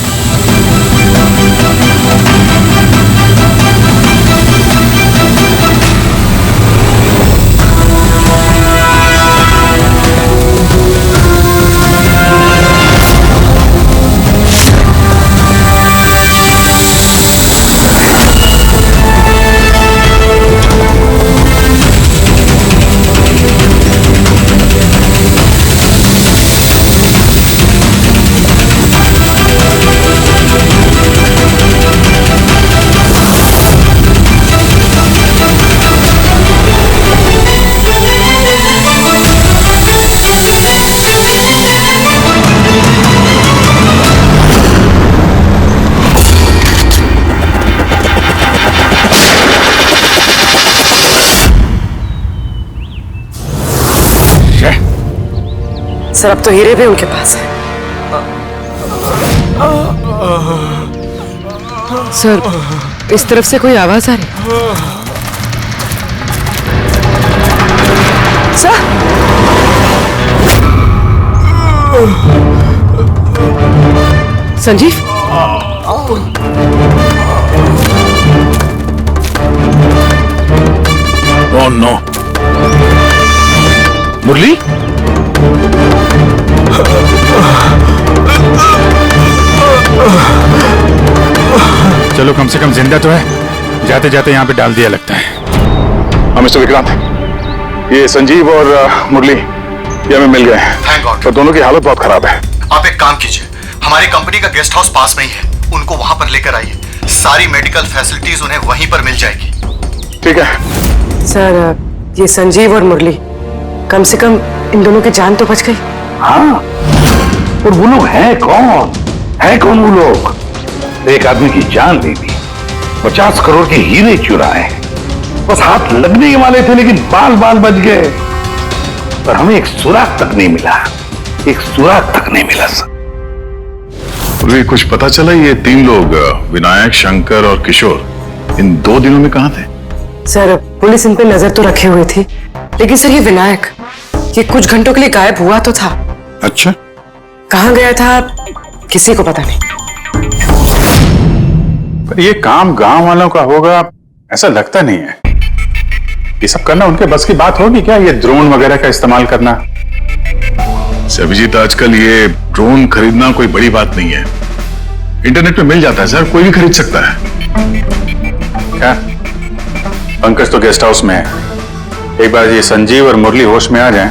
सर अब तो हीरे भी उनके पास है। सर इस तरफ से कोई आवाज आ रही। सर संजीव,
ओह नो, मुरली? चलो कम से कम जिंदा तो है, जाते जाते यहाँ पे डाल दिया लगता है। मिस्टर विक्रांत, ये संजीव और मुरली ये हमें मिल गए।
Thank God.
तो दोनों की हालत बहुत खराब है।
आप एक काम कीजिए, हमारी कंपनी का गेस्ट हाउस पास में ही है, उनको वहां पर लेकर आइए। सारी मेडिकल फैसिलिटीज उन्हें वहीं पर मिल जाएगी।
ठीक है
सर, ये संजीव और मुरली, कम से कम इन दोनों की जान तो बच गई।
हाँ, और वो लोग हैं कौन? है कौन वो लोग? एक आदमी की जान ले ली, 50 करोड़ के हीरे चुराए, बस हाथ लगने के वाले थे लेकिन बाल बाल बच गए। पर हमें एक सुराग तक नहीं मिला, एक सुराग तक नहीं मिला सर।
अभी कुछ पता चला ये 3 लोग, विनायक, शंकर और किशोर, इन 2 दिनों में कहां थे?
सर, पुलिस इन पे नजर तो रखे हुए थी, लेकिन सर ये विनायक, ये कुछ घंटों के लिए गायब हुआ तो था।
अच्छा,
कहाँ गया था किसी को पता नहीं।
पर ये काम गांव वालों का होगा ऐसा लगता नहीं है। ये सब करना उनके बस की बात होगी क्या? ये ड्रोन वगैरह का इस्तेमाल करना? अभिजीत, आजकल ये ड्रोन खरीदना कोई बड़ी बात नहीं है, इंटरनेट पे मिल जाता है सर, कोई भी खरीद सकता है। क्या पंकज तो गेस्ट हाउस में है, एक बार ये संजीव और मुरली होश में आ जाएं,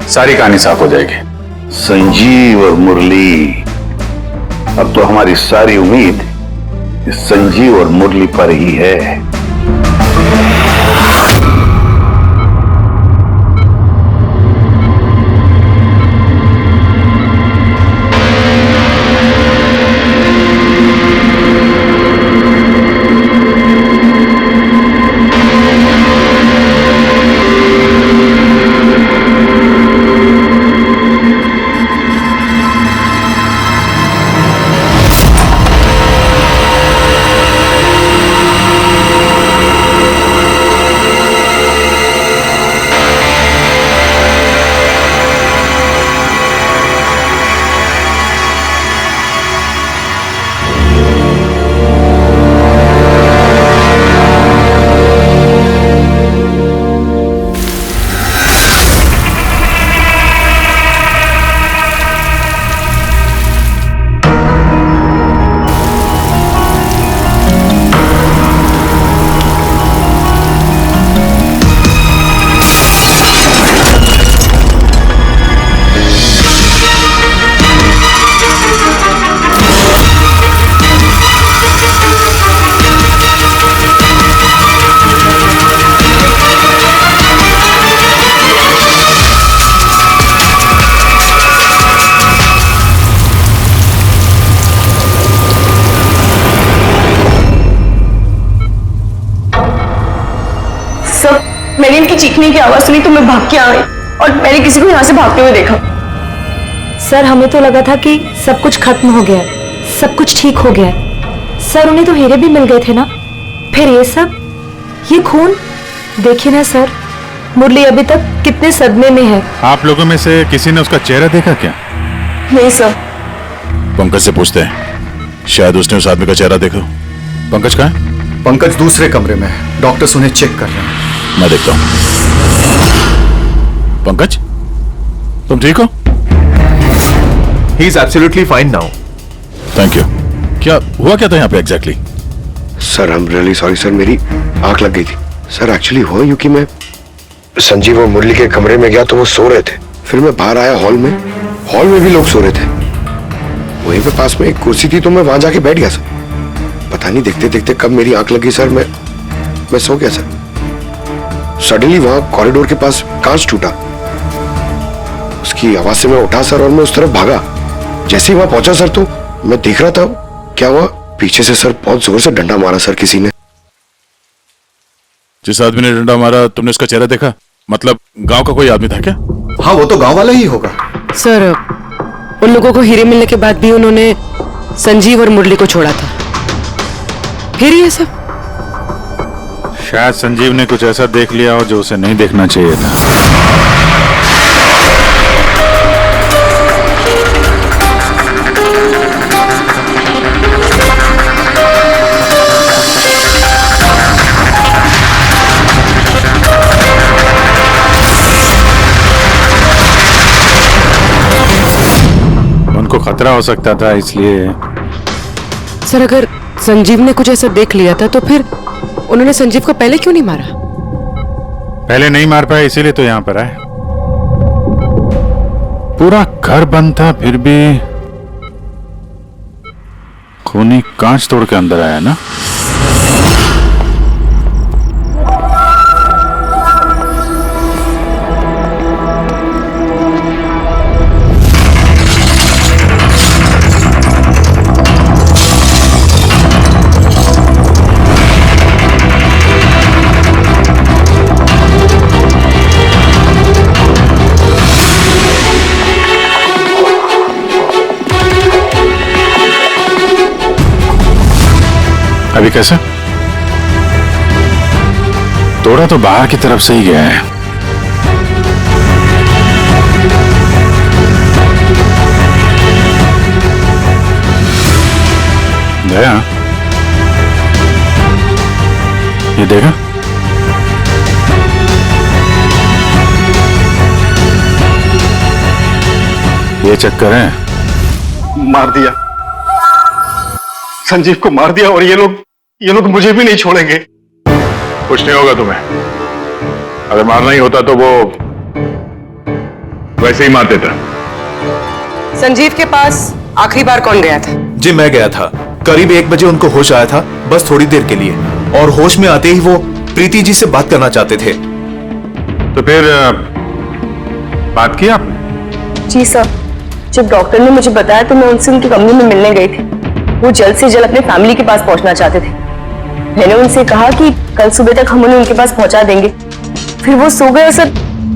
सारी कहानी साफ हो जाएगी।
संजीव और मुरली, अब तो हमारी सारी उम्मीद इस संजीव और मुरली पर ही है।
मैंने इनकी चीखने की आवाज सुनी तो मैं भाग के आ गई और मैंने किसी को यहाँ से भागते हुए देखा।
सर, हमें तो लगा था कि सब कुछ खत्म हो गया है, सब कुछ ठीक हो गया है। सर, उन्हें तो हीरे भी मिल गए थे ना, फिर ये सब, ये खून, देखिए ना सर, मुरली अभी तक कितने सदमे में है।
आप लोगों में से किसी ने उसका चेहरा देखा क्या?
नहीं सर।
पंकज से पूछते हैं, शायद उसने उस आदमी का चेहरा देखा। पंकज कहाँ है?
पंकज दूसरे कमरे में है, डॉक्टर्स उन्हें चेक कर रहे हैं।
मैं देखता हूं। पंकज, तुम ठीक हो?
He is absolutely fine now.
Thank you. क्या हुआ क्या था यहाँ पे exactly?
Sir, I am really sorry sir, मेरी आंख लग गई थी। सर, एक्चुअली हुआ यूं कि मैं संजीव और मुरली के कमरे में गया तो वो सो रहे थे, फिर मैं बाहर आया हॉल में भी लोग सो रहे थे। वहीं पे पास में एक कुर्सी थी तो मैं वहां जाके बैठ गया सर। पता नहीं देखते देखते कब मेरी आंख लगी सर, मैं सो गया सर। सडनली वहां कॉरिडोर के पास कांच टूटा, उसकी आवाज से मैं उठा सर और मैं उस तरफ भागा। जैसे ही वहां पहुंचा सर तो मैं देख रहा था क्या हुआ, पीछे से सर बहुत जोर से डंडा मारा सर किसी ने।
जिस आदमी ने डंडा मारा तुमने उसका चेहरा देखा? मतलब गांव का कोई आदमी था क्या?
हाँ, वो तो गांव वाला ही होगा।
सर, उन लोगों को हीरे मिलने के बाद भी उन्होंने संजीव और मुरली को छोड़ा था, फिर ये सब।
शायद संजीव ने कुछ ऐसा देख लिया हो जो उसे नहीं देखना चाहिए था। उनको खतरा हो सकता था इसलिए।
सर, अगर संजीव ने कुछ ऐसा देख लिया था तो फिर उन्होंने संजीव को पहले क्यों नहीं मारा?
पहले नहीं मार पाए इसीलिए तो यहां पर आए। पूरा घर बंद था, फिर भी खूनी कांच तोड़ के अंदर आया ना। अभी कैसे? तोड़ा तो बाहर की तरफ से ही गया है। गया? ये देखा? ये चक्कर है।
मार दिया, संजीव को मार दिया, और ये लोग मुझे भी नहीं छोड़ेंगे।
कुछ नहीं होगा तुम्हें। अगर मारना ही होता तो वो वैसे ही मार देता।
संजीव के पास आखिरी बार कौन गया था?
जी मैं गया था। करीब 1 बजे उनको होश आया था, बस थोड़ी देर के लिए, और होश में आते ही वो प्रीति जी से बात करना चाहते थे।
तो फिर बात की आपने?
जी सर, जब डॉक्टर ने मुझे बताया तो मैं उनसे उनकी कंपनी में मिलने गई थी। वो जल्द से जल्द अपने फैमिली के पास पहुंचना चाहते थे। मैंने उनसे कहा कि कल सुबह तक हम उन्हें उनके पास पहुंचा देंगे। फिर वो सो गए सर,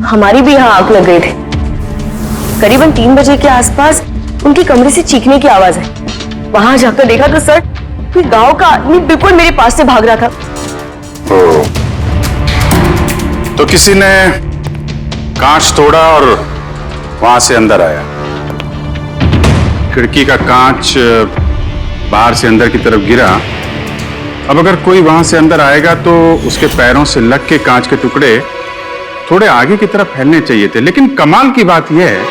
हमारी भी यहाँ आग लग गई थी। करीबन 3 बजे के आसपास उनके कमरे से चीखने की आवाज है। वहां जाकर देखा तो सर, कोई गांव का आदमी बिल्कुल मेरे पास से भाग रहा था।
तो किसी ने कांच तोड़ा और वहां से अंदर आया। खिड़की का कांच बाहर से अंदर की तरफ गिरा। अब अगर कोई वहां से अंदर आएगा तो उसके पैरों से लग के कांच के टुकड़े थोड़े आगे की तरफ फैलने चाहिए थे, लेकिन कमाल की बात यह है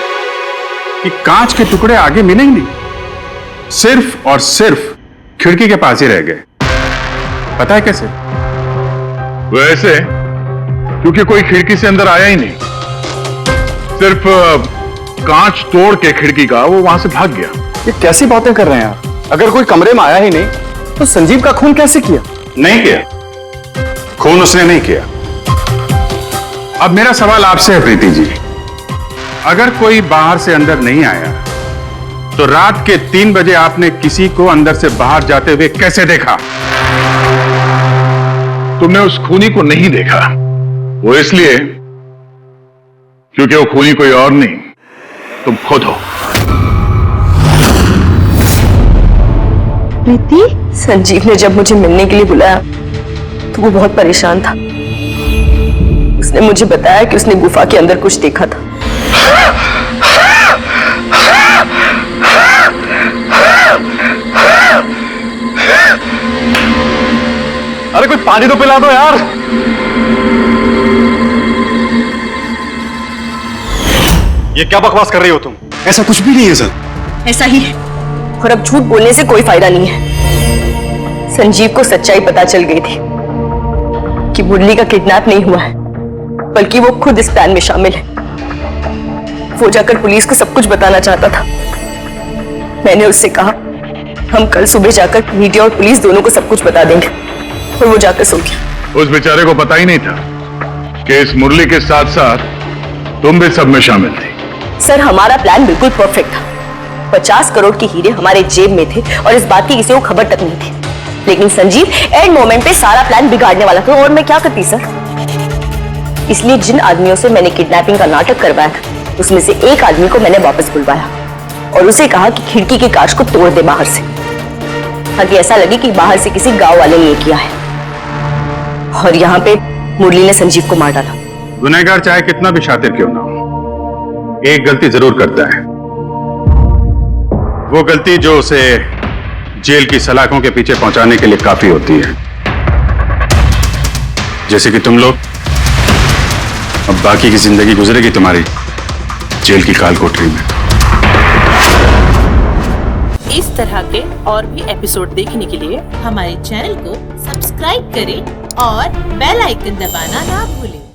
कि कांच के टुकड़े आगे मिले ही नहीं, सिर्फ और सिर्फ खिड़की के पास ही रह गए। पता है कैसे? वैसे क्योंकि कोई खिड़की से अंदर आया ही नहीं, सिर्फ कांच तोड़ के खिड़की का वो वहां से भाग गया।
ये कैसी बातें कर रहे हैं आप? अगर कोई कमरे में आया ही नहीं तो संजीव का खून कैसे किया?
नहीं किया, खून उसने नहीं किया। अब मेरा सवाल आपसे है प्रीति जी, अगर कोई बाहर से अंदर नहीं आया तो रात के 3 बजे आपने किसी को अंदर से बाहर जाते हुए कैसे देखा? तुमने उस खूनी को नहीं देखा, वो इसलिए क्योंकि वो खूनी कोई और नहीं, तुम खुद हो।
प्रीति, संजीव ने जब मुझे मिलने के लिए बुलाया तो वो बहुत परेशान था। उसने मुझे बताया कि उसने गुफा के अंदर कुछ देखा था।
अरे कोई पानी तो पिला दो यार। ये क्या बकवास कर रही हो तुम? ऐसा कुछ भी नहीं है सर।
ऐसा ही है, और अब झूठ बोलने से कोई फायदा नहीं है। संजीव को सच्चाई पता चल गई थी कि मुरली का किडनैप नहीं हुआ है, बल्कि वो खुद इस प्लान में शामिल है। वो जाकर पुलिस को सब कुछ बताना चाहता था। मैंने उससे कहा हम कल सुबह जाकर मीडिया और पुलिस दोनों को सब कुछ बता देंगे, और वो जाकर सो गया।
उस बेचारे को पता ही नहीं था कि इस मुरली के साथ साथ तुम भी सब में शामिल थी।
सर, हमारा प्लान बिल्कुल परफेक्ट था। 50 करोड़ के हीरे हमारे जेब में थे और इस बात की किसी को खबर तक नहीं थी। लेकिन संजीव एंड मोमेंट पे सारा प्लान बिगाड़ने वाला था, और मैं क्या करती सर? इसलिए जिन आदमियों से मैंने किडनैपिंग का नाटक करवाया था, उसमें से एक आदमी को मैंने वापस बुलवाया और उसे कहा कि खिड़की के कांच को तोड़ दे बाहर से, ताकि ऐसा लगे कि बाहर से किसी गांव वाले ने ये किया है। और यहाँ पे मुरली ने संजीव को मार डाला।
गुनहगार चाहे कितना भी शातिर क्यों ना हो, एक गलती जरूर करता है। वो गलती जो उसे जेल की सलाखों के पीछे पहुंचाने के लिए काफी होती है। जैसे कि तुम लोग, अब बाकी की जिंदगी गुजरेगी तुम्हारी जेल की काल कोठरी में।
इस तरह के और भी एपिसोड देखने के लिए हमारे चैनल को सब्सक्राइब करें और बेल आइकन दबाना ना भूलें।